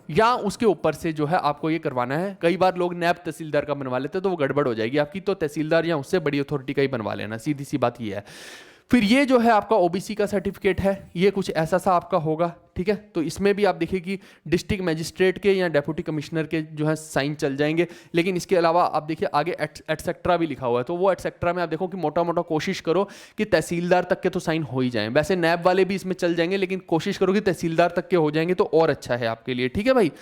या उसके ऊपर से जो है आपको ये करवाना है। कई बार लोग नैब तहसीलदार का बनवा लेते हैं तो वो गड़बड़ हो जाएगी आपकी, तो तहसीलदार या उससे बड़ी अथॉरिटी का ही बनवा लेना, सीधी सी बात ये है। फिर ये जो है आपका OBC का सर्टिफिकेट है, ये कुछ ऐसा सा आपका होगा। ठीक है, तो इसमें भी आप देखिए कि डिस्ट्रिक्ट मजिस्ट्रेट के या डेप्यूटी कमिश्नर के जो है साइन चल जाएंगे, लेकिन इसके अलावा आप देखिए आगे एटसेट्रा भी लिखा हुआ है, तो वो एटसेट्रा में आप देखो कि मोटा मोटा कोशिश करो कि तहसीलदार तक के तो साइन हो ही जाएं। वैसे नैब वाले भी इसमें चल जाएंगे, लेकिन कोशिश करो कि तहसीलदार तक के हो जाएंगे तो और अच्छा है आपके लिए। ठीक है भाई,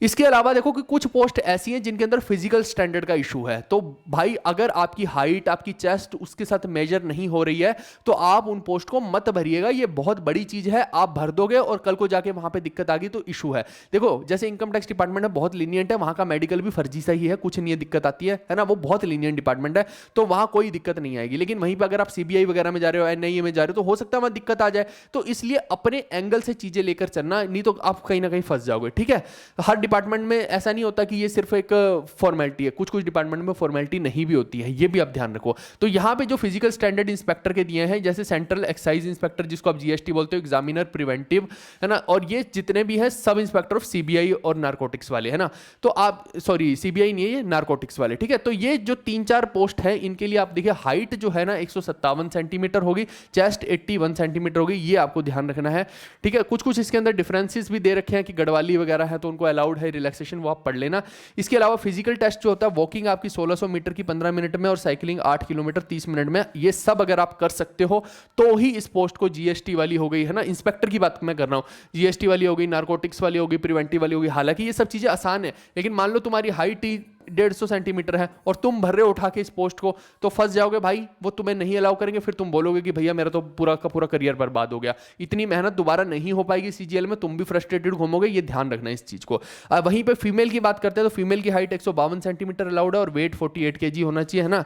इसके अलावा देखो कि कुछ पोस्ट ऐसी हैं जिनके अंदर फिजिकल स्टैंडर्ड का इशू है, तो भाई अगर आपकी हाइट, आपकी चेस्ट उसके साथ मेजर नहीं हो रही है तो आप उन पोस्ट को मत भरिएगा। ये बहुत बड़ी चीज है, आप भर दोगे और कल को जाके वहां पे दिक्कत आ गई तो इशू है। देखो जैसे इनकम टैक्स डिपार्टमेंट है, बहुत लीनियंट है, वहां का मेडिकल भी फर्जी सही है, कुछ नहीं दिक्कत आती है ना, वो बहुत लीनियंट डिपार्टमेंट है, तो वहां कोई दिक्कत नहीं आएगी। लेकिन वहीं पर अगर आप CBI वगैरह में जा रहे हो, NIA में जा रहे हो, तो हो सकता है वहां दिक्कत आ जाए, तो इसलिए अपने एंगल से चीजें लेकर चलना, नहीं तो आप कहीं ना कहीं फंस जाओगे। ठीक है, हर डिपार्टमेंट में ऐसा नहीं होता कि ये सिर्फ एक फॉर्मेलिटी है, कुछ कुछ डिपार्टमेंट में फॉर्मेलिटी नहीं भी होती है, ये भी आप ध्यान रखो। तो यहाँ पे जो फिजिकल स्टैंडर्ड इंस्पेक्टर के दिए हैं, जैसे सेंट्रल एक्साइज इंस्पेक्टर जिसको आप GST बोलते हो, एग्जामिनर प्रिवेंटिव है ना, और ये जितने भी है सब इंस्पेक्टर ऑफ CBI और नारकोटिक्स वाले है ना, तो आप सॉरी CBI नहीं है ये, नारकोटिक्स वाले। ठीक है, तो ये जो 3-4 पोस्ट है इनके लिए आप देखिए हाइट जो है ना 157 सेंटीमीटर होगी, चेस्ट 81 सेंटीमीटर होगी, ये आपको ध्यान रखना है। ठीक है, कुछ कुछ इसके अंदर डिफरेंसेस भी दे रखे हैं कि गढ़वाली वगैरह है तो उनको अलाउड है रिलैक्सेशन, वो आप पढ़ लेना। इसके अलावा फिजिकल टेस्ट जो होता है, वॉकिंग आपकी 1600 मीटर की 15 मिनट में और साइकिलिंग 8 किलोमीटर 30 मिनट में, ये सब अगर आप कर सकते हो तो ही इस पोस्ट को GST वाली हो गई है ना, इंस्पेक्टर की बात मैं कर रहा हूं, GST वाली हो गई, नारकोटिक्स वाली हो गई, प्रिवेंटिव वाली हो गई। हालांकि ये सब चीजें आसान है, लेकिन मान लो तुम्हारी हाइट ही 150 सेंटीमीटर है और तुम भर रहे हो उठा के इस पोस्ट को, तो फंस जाओगे भाई, वो तुम्हें नहीं अलाउ करेंगे, फिर तुम बोलोगे कि भैया मेरा तो पूरा का पूरा करियर बर्बाद हो गया, इतनी मेहनत दोबारा नहीं हो पाएगी CGL में, तुम भी फ्रस्ट्रेटेड घूमोगे, ये ध्यान रखना इस चीज को। वहीं पे फीमेल की बात करते हैं तो फीमेल की हाइट 152 सेंटीमीटर अलाउड है और वेट 48 kg होना चाहिए, है ना।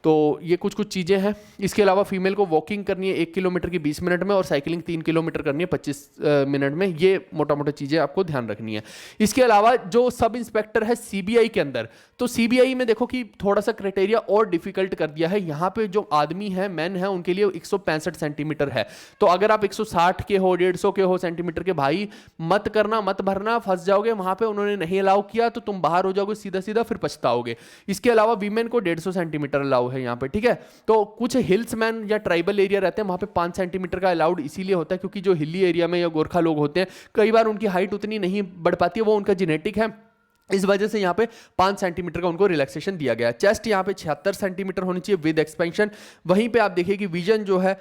तो ये कुछ कुछ चीज़ें हैं। इसके अलावा फीमेल को वॉकिंग करनी है 1 किलोमीटर की 20 मिनट में और साइकिलिंग 3 किलोमीटर करनी है 25 मिनट में। ये मोटा मोटा चीज़ें आपको ध्यान रखनी है। इसके अलावा जो सब इंस्पेक्टर है CBI के अंदर, तो CBI में देखो कि थोड़ा सा क्राइटेरिया और डिफिकल्ट कर दिया है। यहाँ पे जो आदमी है, मैन है, उनके लिए 165 सेंटीमीटर है। तो अगर आप 160 के हो, 150 के हो सेंटीमीटर के, भाई मत करना, मत भरना, फंस जाओगे। वहाँ पे उन्होंने नहीं अलाउ किया तो तुम बाहर हो जाओगे सीधा सीधा, फिर पछताओगे। इसके अलावा वीमेन को 150 सेंटीमीटर अलाउ है यहाँ पे, ठीक है। तो कुछ हिल्समैन या ट्राइबल एरिया रहते हैं, वहाँ पे 5 सेंटीमीटर का अलाउड इसीलिए होता है क्योंकि जो हिली एरिया में या गोरखा लोग होते हैं, कई बार उनकी हाइट उतनी नहीं बढ़ पाती है, वो उनका जेनेटिक है, इस वजह से यहाँ पे 5 सेंटीमीटर का उनको रिलैक्सेशन दिया गया। चेस्ट यहाँ पे 76 सेंटीमीटर होनी चाहिए विद एक्सपेंशन। वहीं पे आप देखिए कि विजन जो है,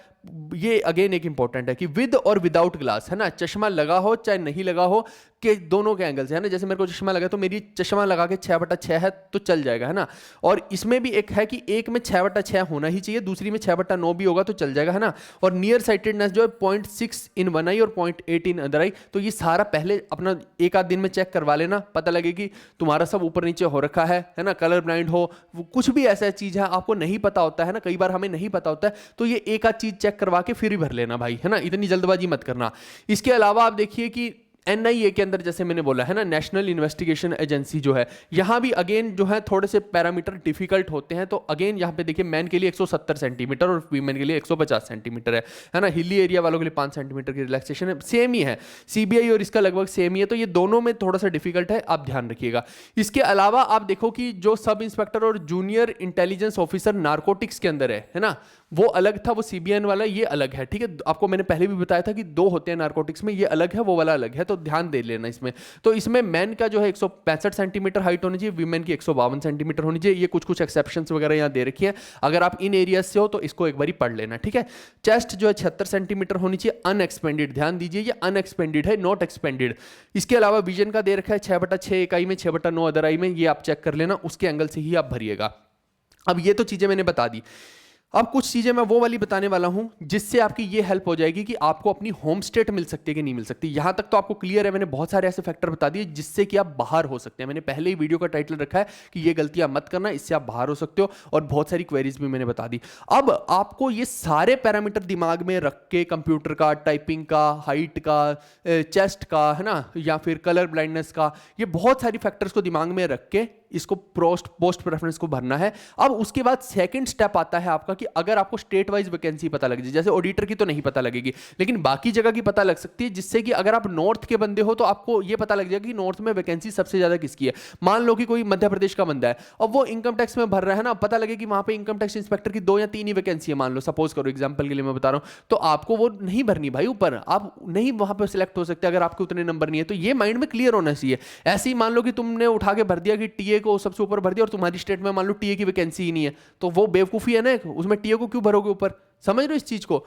ये अगेन एक इंपॉर्टेंट है कि विद और विदाउट ग्लास, है ना, चश्मा लगा हो चाहे नहीं लगा हो, के दोनों के एंगल से, है ना। जैसे मेरे को चश्मा लगा तो मेरी चश्मा लगा के 6/6 है तो चल जाएगा, है ना। और इसमें भी एक है कि एक में 6/6 होना ही चाहिए, दूसरी में 6/9 भी होगा तो चल जाएगा, है ना। और नियर साइटेडनेस जो है 0.6 इन वन आई और 0.8 इन अदर आई। तो ये सारा पहले अपना एक आध दिन में चेक करवा लेना, पता लगे कि तुम्हारा सब ऊपर नीचे हो रखा है ना, कलर ब्लाइंड हो, कुछ भी ऐसा चीज है आपको नहीं पता होता है ना, कई बार हमें नहीं पता होता है, तो ये एक आध चीज चेक करवा के फिर ही भर लेना भाई, है ना। इतनी जल्दबाजी मत करना। इसके अलावा आप देखिए कि एनआईए के अंदर जैसे मैंने बोला है ना, नेशनल इन्वेस्टिगेशन एजेंसी जो है, यहाँ भी अगेन जो है थोड़े से पैरामीटर डिफिकल्ट होते हैं। तो अगेन यहाँ पे देखिए मैन के लिए 170 सेंटीमीटर और वीमेन के लिए 150 सेंटीमीटर है ना। हिली एरिया वालों के लिए 5 सेंटीमीटर की रिलैक्सेशन है, सेम ही है। सीबीआई और इसका लगभग सेम ही है, तो ये दोनों में थोड़ा सा डिफिकल्ट है, आप ध्यान रखिएगा। इसके अलावा आप देखो कि जो सब इंस्पेक्टर और जूनियर इंटेलिजेंस ऑफिसर नारकोटिक्स के अंदर है ना, वो अलग था, वो सीबीएन वाला, ये अलग है। ठीक है, आपको मैंने पहले भी बताया था कि 2 होते हैं नारकोटिक्स में, ये अलग है, वो वाला अलग है, तो ध्यान दे लेना इसमें। तो इसमें मैन का जो है 165 सेंटीमीटर हाइट होनी चाहिए, वीमेन की 152 सेंटीमीटर होनी चाहिए। ये कुछ एक्सेप्शंस वगैरह यहाँ दे रखी है, अगर आप इन एरियाज से हो तो इसको एक बारी पढ़ लेना। ठीक है, चेस्ट जो है 76 सेंटीमीटर होनी चाहिए, अनएक्सपेंडेड, ध्यान दीजिए ये अनएक्सपेंडेड है, नॉट एक्सपेंडेड। इसके अलावा विजन का दे रखा है 6/6 इकाई में, 6/9 अदर आई में, ये आप चेक कर लेना, उसके एंगल से ही आप भरिएगा। अब ये तो चीजें मैंने बता दी। अब कुछ चीजें मैं वो वाली बताने वाला हूं जिससे आपकी ये हेल्प हो जाएगी कि आपको अपनी होम स्टेट मिल सकती है कि नहीं मिल सकती। यहां तक तो आपको क्लियर है, मैंने बहुत सारे ऐसे फैक्टर बता दिए जिससे कि आप बाहर हो सकते हैं। मैंने पहले ही वीडियो का टाइटल रखा है कि ये गलतियां मत करना, इससे आप बाहर हो सकते हो, और बहुत सारी क्वेरीज भी मैंने बता दी। अब आपको ये सारे पैरामीटर दिमाग में रख के, कंप्यूटर का, टाइपिंग का, हाइट का, चेस्ट का, है ना, या फिर कलर ब्लाइंडनेस का, ये बहुत सारी फैक्टर्स को दिमाग में रख के इसको पोस्ट प्रेफरेंस को भरना है। अब उसके बाद सेकंड स्टेप आता है आपका कि अगर आपको स्टेट वाइज वैकेंसी पता लग जाए, जैसे ऑडिटर की तो नहीं पता लगेगी, लेकिन बाकी जगह की पता लग सकती है, जिससे कि अगर आप नॉर्थ के बंदे हो तो आपको यह पता लग जाएगा कि नॉर्थ में वैकेंसी सबसे ज्यादा किसकी है। मान लो कि कोई मध्य प्रदेश का बंदा है, अब वो इनकम टैक्स में भर रहा है ना, पता लगे कि वहां पे इनकम टैक्स इंस्पेक्टर की 2 या 3 ही वैकेंसी है, मान लो, सपोज करो, एग्जांपल के लिए मैं बता रहा हूं, तो आपको वो नहीं भरनी भाई, ऊपर आप नहीं वहां पर सिलेक्ट हो सकते अगर आपके उतने नंबर नहीं है। तो ये माइंड में क्लियर होना चाहिए। ऐसे ही मान लो कि तुमने उठा के भर दिया कि टीए को सबसे ऊपर भर दिया, और तुम्हारी स्टेट में मान लो टीए की वैकेंसी ही नहीं है, तो वो बेवकूफी है ना, उसमें टीए को क्यों भरोगे ऊपर, समझ रहे हो इस चीज को।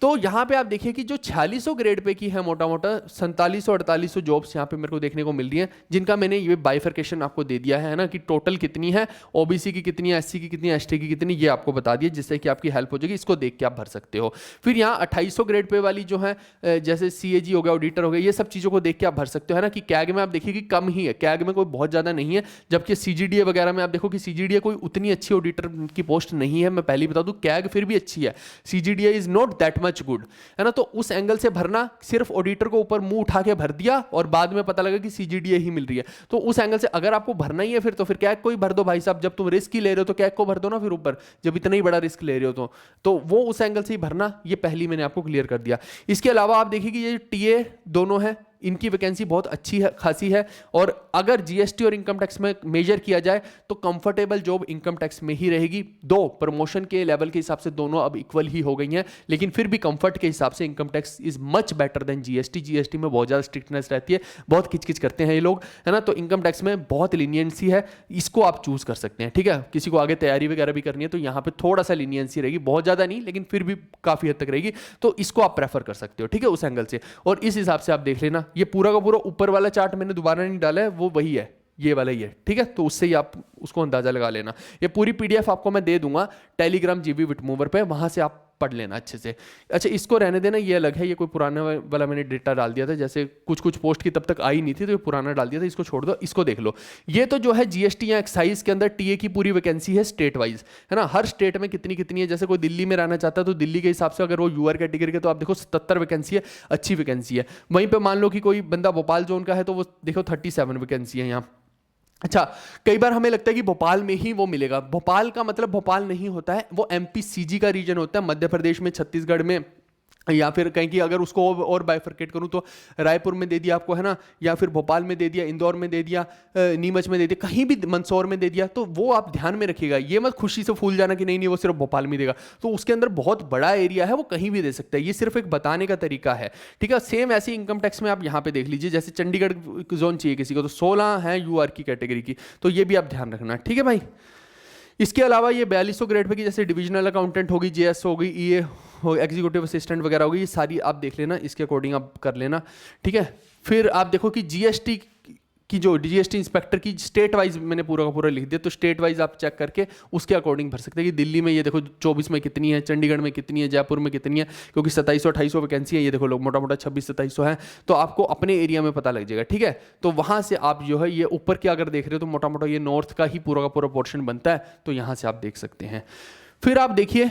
तो यहां पे आप देखिए कि जो 4600 ग्रेड पे की है, मोटा मोटा 4700-4800 जॉब्स यहां पे मेरे को देखने को मिल रही हैं, जिनका मैंने ये बाइफर्केशन आपको दे दिया है ना, कि टोटल कितनी है, ओबीसी की कितनी है, एससी की कितनी है, एसटी की कितनी, ये आपको बता दिया, जिससे कि आपकी हेल्प हो जाएगी। इसको देख के आप भर सकते हो। फिर यहाँ 2800 ग्रेड पे वाली जो है, जैसे सीएजी हो गया, ऑडिटर हो गया, ये सब चीज़ों को देख के आप भर सकते हो, है ना। कि कैग में आप देखिए कि कम ही है, कैग में कोई बहुत ज़्यादा नहीं है, जबकि सीजीडीए वगैरह में आप देखो कि सीजीडीए कोई उतनी अच्छी ऑडिटर की पोस्ट नहीं है। मैं पहले बता दूँ, कैग फिर भी अच्छी है, CGDA is not that much good, है ना। तो उस एंगल से भरना, सिर्फ ऑडिटर को ऊपर मुंह उठा के भर दिया और बाद में पता लगा कि सीजीडीए ही मिल रही है, तो उस एंगल से अगर आपको भरना ही है फिर तो फिर कैग को ही भर दो भाई साहब। जब तुम रिस्क ही ले रहे हो तो कैग को भर दो ना फिर ऊपर, जब इतना ही बड़ा रिस्क ले रहे हो तो वो उस एंगल से ही भरना। ये पहली मैंने आपको क्लियर कर दिया। इसके अलावा आप देखिए कि ये टीए दोनों है, इनकी वैकेंसी बहुत अच्छी है, खासी है, और अगर जीएसटी और इनकम टैक्स में मेजर किया जाए तो कंफर्टेबल जॉब इनकम टैक्स में ही रहेगी। दो प्रमोशन के लेवल के हिसाब से दोनों अब इक्वल ही हो गई हैं, लेकिन फिर भी कंफर्ट के हिसाब से income tax is much better than GST. GST में बहुत ज़्यादा स्ट्रिक्टनेस रहती है, बहुत किचकिच करते हैं ये लोग, है ना। तो इनकम टैक्स में बहुत लीनियंसी है, इसको आप चूज कर सकते हैं। ठीक है, किसी को आगे तैयारी वगैरह भी करनी है तो यहाँ पे थोड़ा सा लीनियंसी रहेगी, बहुत ज़्यादा नहीं लेकिन फिर भी काफ़ी हद तक रहेगी, तो इसको आप प्रेफर कर सकते हो। ठीक है, उस एंगल से, और इस हिसाब से आप देख लेना। ये पूरा का पूरा ऊपर वाला चार्ट मैंने दोबारा नहीं डाला है, वो वही है, ये वाला ही है। ठीक है, तो उससे ही आप उसको अंदाजा लगा लेना। ये पूरी पीडीएफ आपको मैं दे दूंगा टेलीग्राम जीबी विटमूवर पे, वहां से आप पढ़ लेना अच्छे से। अच्छा, इसको रहने देना, ये अलग है, ये कोई पुराना वाला मैंने डेटा डाल दिया था, जैसे कुछ पोस्ट की तब तक आई नहीं थी तो ये पुराना डाल दिया था, इसको छोड़ दो, इसको देख लो। ये तो जो है जीएसटी या एक्साइज के अंदर टीए की पूरी वैकेंसी है स्टेट वाइज, है ना। हर स्टेट में कितनी कितनी है, जैसे कोई दिल्ली में रहना चाहता है तो दिल्ली के हिसाब से अगर वो यूआर कैटेगरी के तो आप देखो 77 वैकेंसी है, अच्छी वैकेंसी है। वहीं पर मान लो कि कोई बंदा भोपाल जोन का है तो वो देखो 37 वैकेंसी है यहाँ। अच्छा, कई बार हमें लगता है कि भोपाल में ही वो मिलेगा, भोपाल का मतलब भोपाल नहीं होता है, वो एमपीसीजी का रीजन होता है, मध्य प्रदेश में, छत्तीसगढ़ में, या फिर कहीं की अगर उसको और बाइफरकेट करूं तो रायपुर में दे दिया आपको, है ना, या फिर भोपाल में दे दिया, इंदौर में दे दिया, नीमच में दे दिया, कहीं भी मंदसौर में दे दिया, तो वो आप ध्यान में रखिएगा। ये मत खुशी से फूल जाना कि नहीं वो सिर्फ भोपाल में देगा, तो उसके अंदर बहुत बड़ा एरिया है, वो कहीं भी दे सकता है। ये सिर्फ एक बताने का तरीका है। ठीक है, सेम ऐसी इनकम टैक्स में आप यहाँ पे देख लीजिए, जैसे चंडीगढ़ जोन चाहिए किसी को तो 16 है यूआर की कैटेगरी की, तो ये भी आप ध्यान रखना। ठीक है भाई, इसके अलावा ये 4200 ग्रेड पे की जैसे डिविजनल अकाउंटेंट होगी, जेएस होगी, ईए हो, एग्जीक्यूटिव असिस्टेंट वगैरह होगी, ये सारी आप देख लेना, इसके अकॉर्डिंग आप कर लेना। ठीक है, फिर आप देखो कि जीएसटी की जो जीएसटी इंस्पेक्टर की स्टेट वाइज मैंने पूरा का पूरा लिख दिया, तो स्टेट वाइज आप चेक करके उसके अकॉर्डिंग भर सकते हैं कि दिल्ली में ये देखो 24 में कितनी है, चंडीगढ़ में कितनी है, जयपुर में कितनी है, क्योंकि 2700-2800 वैकेंसी है, ये देखो लोग मोटा मोटा 2600-2700 है, तो आपको अपने एरिया में पता लग जाएगा। ठीक है, तो वहाँ से आप जो है ये ऊपर के अगर देख रहे हो तो मोटा मोटा ये नॉर्थ का ही पूरा का पूरा पोर्शन बनता है, तो यहाँ से आप देख सकते हैं। फिर आप देखिए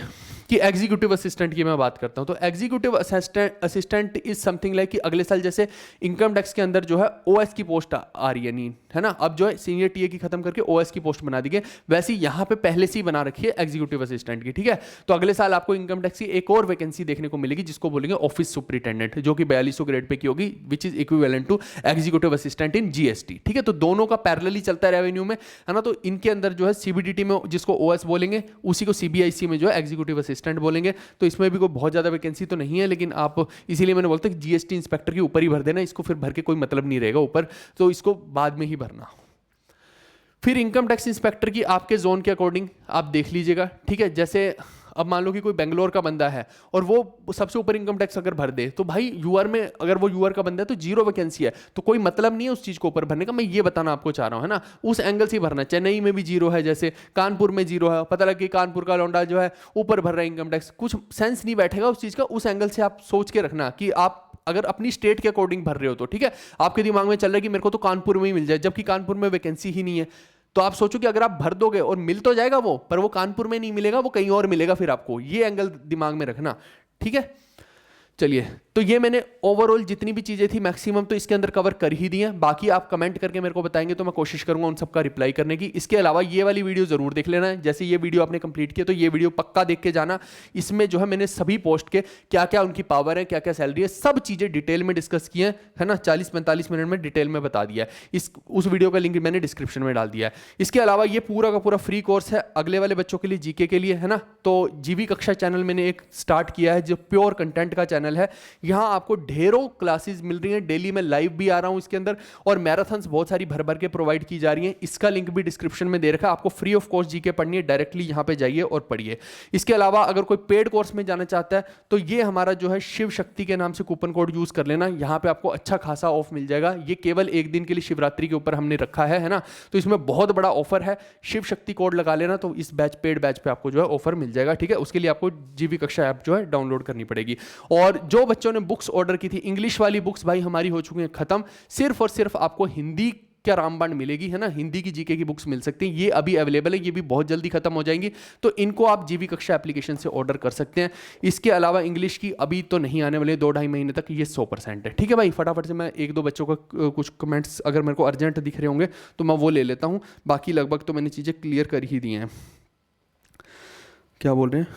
कि एग्जीक्यूटिव असिस्टेंट की मैं बात करता हूं, तो executive assistant is something like कि अगले साल जैसे इनकम टैक्स के अंदर जो है ओएस की पोस्ट आ रही है, नहीं है ना, अब जो है सीनियर टीए की खत्म करके ओएस की पोस्ट बना दी गई, वैसे यहाँ पे पहले से ही बना रखी है एग्जीक्यूटिव असिस्टेंट की, ठीक है। तो अगले साल आपको इनकम टैक्स की एक और वैकेंसी देखने को मिलेगी जिसको बोलेंगे ऑफिस सुपरिटेंडेंट, जो कि 4200 ग्रेड पे की होगी, which is equivalent to executive assistant in GST, ठीक है। तो दोनों का पैरेलली चलता है रेवेन्यू में, है ना। तो इनके अंदर जो है सीबीडीटी में जिसको ओएस बोलेंगे उसी को सीबीआईसी में जो है एग्जीक्यूटिव असिस्टेंट बोलेंगे। तो इसमें भी कोई बहुत ज़्यादा वैकेंसी तो नहीं है, लेकिन आप इसीलिए मैंने बोलता कि जीएसटी इंस्पेक्टर के ऊपर ही भर देना, इसको फिर भर के कोई मतलब नहीं रहेगा ऊपर, तो इसको बाद में ही भरना। फिर इनकम टैक्स इंस्पेक्टर की आपके जोन के अकॉर्डिंग आप देख लीजिएगा, ठीक है। जैसे अब मान लो कि कोई बेंगलोर का बंदा है और वो सबसे ऊपर इनकम टैक्स अगर भर दे, तो भाई यूआर में अगर वो यूआर का बंदा है तो 0 वैकेंसी है, तो कोई मतलब नहीं है उस चीज को ऊपर भरने का, मैं ये बताना आपको चाह रहा हूं, है ना। उस एंगल से भरना, चेन्नई में भी 0 है, जैसे कानपुर में 0 है, पता लगे कि कानपुर का लौंडा जो है ऊपर भर रहा है इनकम टैक्स, कुछ सेंस नहीं बैठेगा उस चीज का। उस एंगल से आप सोच के रखना कि आप अगर अपनी स्टेट के अकॉर्डिंग भर रहे हो तो ठीक है, आपके दिमाग में चल रहा है कि मेरे को तो कानपुर में ही मिल जाए, जबकि कानपुर में वैकेंसी ही नहीं है, तो आप सोचो कि अगर आप भर दोगे और मिल तो जाएगा वो, पर वो कानपुर में नहीं मिलेगा, वो कहीं और मिलेगा फिर आपको, ये एंगल दिमाग में रखना, ठीक है। चलिए, तो ये मैंने ओवरऑल जितनी भी चीजें थी मैक्सिमम तो इसके अंदर कवर कर ही दी हैं, बाकी आप कमेंट करके मेरे को बताएंगे तो मैं कोशिश करूंगा उन सबका रिप्लाई करने की। इसके अलावा ये वाली वीडियो जरूर देख लेना है, जैसे ये वीडियो आपने कंप्लीट किया तो ये वीडियो पक्का देख के जाना, इसमें जो है मैंने सभी पोस्ट के क्या क्या उनकी पावर है, क्या क्या सैलरी है, सब चीजें डिटेल में डिस्कस की है ना, 40-45 मिनट में डिटेल में बता दिया है। उस वीडियो का लिंक मैंने डिस्क्रिप्शन में डाल दिया है। इसके अलावा ये पूरा का पूरा फ्री कोर्स है अगले वाले बच्चों के लिए, जीके के लिए, है ना। तो जीवी कक्षा चैनल मैंने एक स्टार्ट किया है जो प्योर कंटेंट का चैनल है, यहाँ आपको ढेरों क्लासेस मिल रही हैं, डेली मैं लाइव भी आ रहा हूं इसके अंदर, और मैराथन्स बहुत सारी भर भर के प्रोवाइड की जा रही हैं। इसका लिंक भी डिस्क्रिप्शन में दे रखा है, आपको फ्री ऑफ कॉस्ट जीके पढ़नी है, डायरेक्टली यहां पे जाइए और पढ़िए। इसके अलावा अगर कोई पेड कोर्स में जाना चाहता है तो ये हमारा जो है शिव शक्ति के नाम से कूपन कोड यूज कर लेना, यहां पे आपको अच्छा खासा ऑफ मिल जाएगा। ये केवल एक दिन के लिए शिवरात्रि के ऊपर हमने रखा है ना, तो इसमें बहुत बड़ा ऑफर है, शिव शक्ति कोड लगा लेना तो इस बैच पेड बैच पे आपको जो है ऑफर मिल जाएगा, ठीक है। उसके लिए आपको जीवी कक्षा ऐप जो है डाउनलोड करनी पड़ेगी। और जो बच्चों ने बुक्स ऑर्डर की थी, इंग्लिश वाली बुक्स भाई हमारी हो चुकी हैं खत्म, सिर्फ और सिर्फ आपको हिंदी क्या रामबाण मिलेगी, है ना, हिंदी की जीके की बुक्स मिल सकती हैं, ये अभी अवेलेबल है, ये भी बहुत जल्दी खत्म हो जाएंगी, तो इनको आप जीवी कक्षा एप्लीकेशन से ऑर्डर कर सकते हैं। इसके अलावा इंग्लिश की अभी तो नहीं आने वाले 2-2.5 महीने तक, ये 100% है, ठीक है भाई। फटाफट से मैं 1-2 बच्चों का कुछ कमेंट्स अगर मेरे को अर्जेंट दिख रहे होंगे तो मैं वो ले लेता हूँ, बाकी लगभग तो मैंने चीज़ें क्लियर कर ही दी हैं। क्या बोल रहे हैं?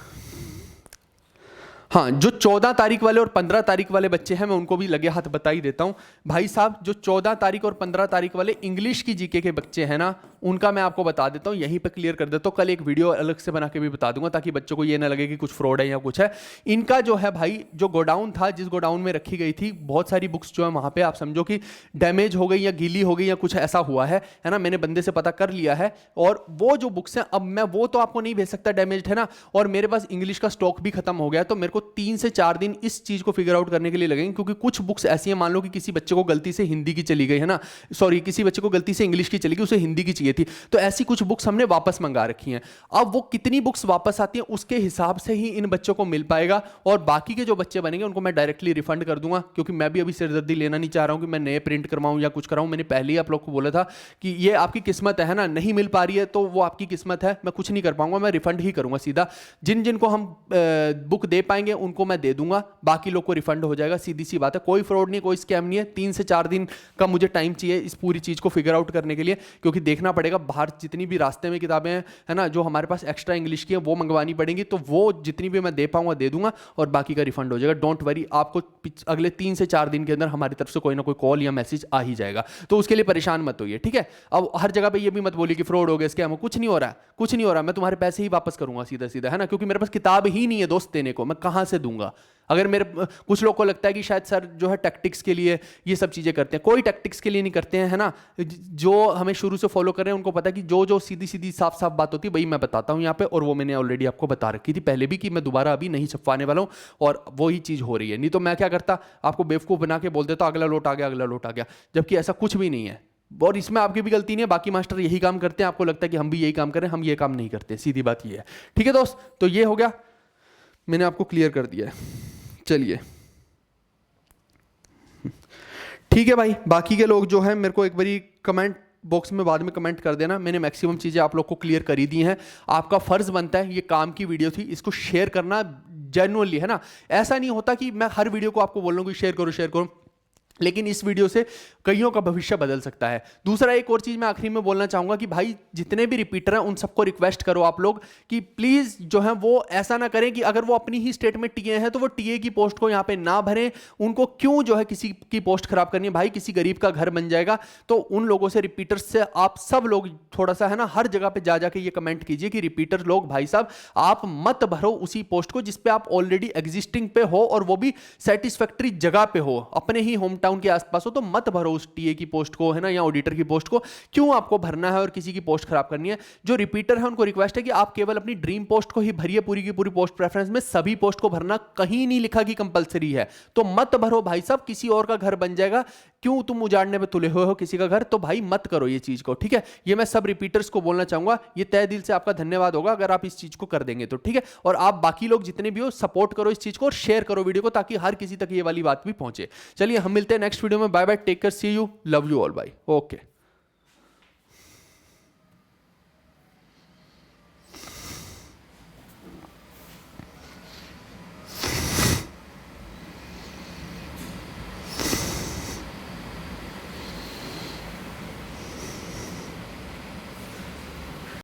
हाँ, जो 14 तारीख वाले और 15 तारीख वाले बच्चे हैं मैं उनको भी लगे हाथ बता ही देता हूं भाई साहब। जो 14 तारीख और 15 तारीख वाले इंग्लिश की जीके के बच्चे हैं ना, उनका मैं आपको बता देता हूं, यहीं पे क्लियर कर देता हूं। कल एक वीडियो अलग से बना के भी बता दूंगा ताकि बच्चों को ये ना लगे कि कुछ फ्रॉड है या कुछ है। इनका जो है भाई, जो गोडाउन था, जिस गोडाउन में रखी गई थी बहुत सारी बुक्स जो है वहां पे आप समझो कि डैमेज हो गई या गीली हो गई या कुछ ऐसा हुआ है ना। मैंने बंदे से पता कर लिया है, और वो जो बुक्स हैं अब मैं वो तो आपको नहीं भेज सकता डैमेज्ड, है ना। और मेरे पास इंग्लिश का स्टॉक भी खत्म हो गया, तो मेरे को 3 से 4 दिन इस चीज को फिगर आउट करने के लिए लगेंगे, क्योंकि कुछ बुक्स ऐसी हैं, मान लो कि किसी बच्चे को गलती से हिंदी की चली गई, है ना, सॉरी, किसी बच्चे को गलती से इंग्लिश की चली गई, उसे हिंदी की चाहिए थी, तो ऐसी कुछ बुक्स हमने वापस मंगा रखी हैं। अब वो कितनी बुक्स वापस आती हैं उसके हिसाब से ही इन बच्चों को मिल पाएगा, और बाकी के जो बच्चे बनेंगे उनको मैं डायरेक्टली रिफंड कर दूंगा, क्योंकि मैं भी अभी सिरदर्दी लेना नहीं चाह रहा हूं कि मैं नए प्रिंट करवाऊं या कुछ कराऊं। मैंने पहले ही आप लोग को बोला था कि ये आपकी किस्मत है ना, नहीं मिल पा रही है तो वो आपकी किस्मत है, मैं कुछ नहीं कर पाऊंगा, मैं रिफंड ही करूंगा सीधा। जिन जिन को हम बुक दे पाएंगे उनको मैं दे दूंगा, बाकी लोग को रिफंड हो जाएगा, सीधी सी बात है, कोई फ्रॉड नहीं, कोई स्कैम नहीं है। 3 से 4 दिन का मुझे टाइम चाहिए इस पूरी चीज को फिगर आउट करने के लिए, क्योंकि देखना पड़ेगा बाहर जितनी भी रास्ते में किताबें हैं, है ना, जो हमारे पास एक्स्ट्रा इंग्लिश की है वो मंगवानी पड़ेंगी, तो वो जितनी भी मैं दे पाऊंगा दे दूंगा, और बाकी का रिफंड हो जाएगा। डोंट वरी, आपको अगले 3 से 4 दिन के अंदर हमारी तरफ से कोई ना कोई कॉल या मैसेज आ ही जाएगा, तो उसके लिए परेशान मत होइए, ठीक है। अब हर जगह पे ये भी मत बोलिए कि फ्रॉड हो गया, स्कैम हो, कुछ नहीं हो रहा है, कुछ नहीं हो रहा, मैं तुम्हारे पैसे ही वापस करूंगा सीधा सीधा, है ना, क्योंकि मेरे पास किताब ही नहीं है दोस्त देने को, मैं कहां से दूंगा। अगर मेरे कुछ लोग को लगता है कि शायद सर जो है टैक्टिक्स के लिए ये सब चीज़ें करते हैं, कोई टैक्टिक्स के लिए नहीं करते हैं, है ना। जो हमें शुरू से फॉलो कर रहे हैं उनको पता है कि जो जो सीधी सीधी साफ साफ बात होती है वही मैं बताता हूं यहाँ पे, और वो मैंने ऑलरेडी आपको बता रखी थी पहले भी कि मैं दोबारा अभी नहीं छपवाने वाला हूँ, और वही चीज़ हो रही है। नहीं तो मैं क्या करता, आपको बेवकूफ़ बना के बोल देता अगला लोट आ गया, अगला लोट आ गया, जबकि ऐसा कुछ भी नहीं है। और इसमें आपकी भी गलती नहीं है, बाकी मास्टर यही काम करते हैं, आपको लगता है कि हम भी यही काम करें, हम ये काम नहीं करते, सीधी बात ये है, ठीक है दोस्त। तो ये हो गया, मैंने आपको क्लियर कर दिया है। चलिए ठीक है भाई, बाकी के लोग जो है मेरे को एक बारी कमेंट बॉक्स में बाद में कमेंट कर देना। मैंने मैक्सिमम चीज़ें आप लोग को क्लियर कर ही दी हैं। आपका फर्ज बनता है, ये काम की वीडियो थी, इसको शेयर करना जेन्युइनली, है ना। ऐसा नहीं होता कि मैं हर वीडियो को आपको बोल रहा हूँ कि शेयर करो शेयर करो, लेकिन इस वीडियो से कईयों का भविष्य बदल सकता है। दूसरा एक और चीज मैं आखिरी में बोलना चाहूंगा कि भाई जितने भी रिपीटर हैं उन सबको रिक्वेस्ट करो आप लोग कि प्लीज जो है वो ऐसा ना करें कि अगर वो अपनी ही स्टेट में टीए हैं तो वो टीए की पोस्ट को यहां पे ना भरें। उनको क्यों जो है किसी की पोस्ट खराब करनी है, भाई किसी गरीब का घर बन जाएगा। तो उन लोगों से, रिपीटर्स से आप सब लोग थोड़ा सा, है ना, हर जगह पे जा जाके ये कमेंट कीजिए कि रिपीटर लोग भाई साहब आप मत भरो उसी पोस्ट को जिसपे आप ऑलरेडी एग्जिस्टिंग पे हो और वो भी सेटिस्फैक्ट्री जगह पे हो, अपने ही होम टाउन के आसपास हो, तो मत भरो उस टीए की पोस्ट को, है ना, या ऑडिटर की पोस्ट को। क्यों आपको भरना है और किसी की पोस्ट खराब करनी है। जो रिपीटर है उनको रिक्वेस्ट है कि आप केवल अपनी ड्रीम पोस्ट को ही भरिए, पूरी की पूरी पोस्ट प्रेफरेंस में सभी पोस्ट को भरना कहीं नहीं लिखा कि कंपलसरी है। तो मत भरो भाई साहब, किसी और का घर बन जाएगा। क्यों तुम उजाड़ने पे तुले हुए हो किसी का घर, तो भाई मत करो ये चीज को, ठीक है। ये मैं सब रिपीटर्स को बोलना चाहूंगा। ये तय दिल से आपका धन्यवाद होगा अगर आप इस चीज को कर देंगे तो, ठीक है। और आप बाकी लोग जितने भी हो सपोर्ट करो इस चीज को और शेयर करो वीडियो को, ताकि हर किसी तक ये वाली बात भी पहुंचे। चलिए हम मिलते हैं नेक्स्ट वीडियो में। Bye bye, take care, see you, love you all, bye, okay.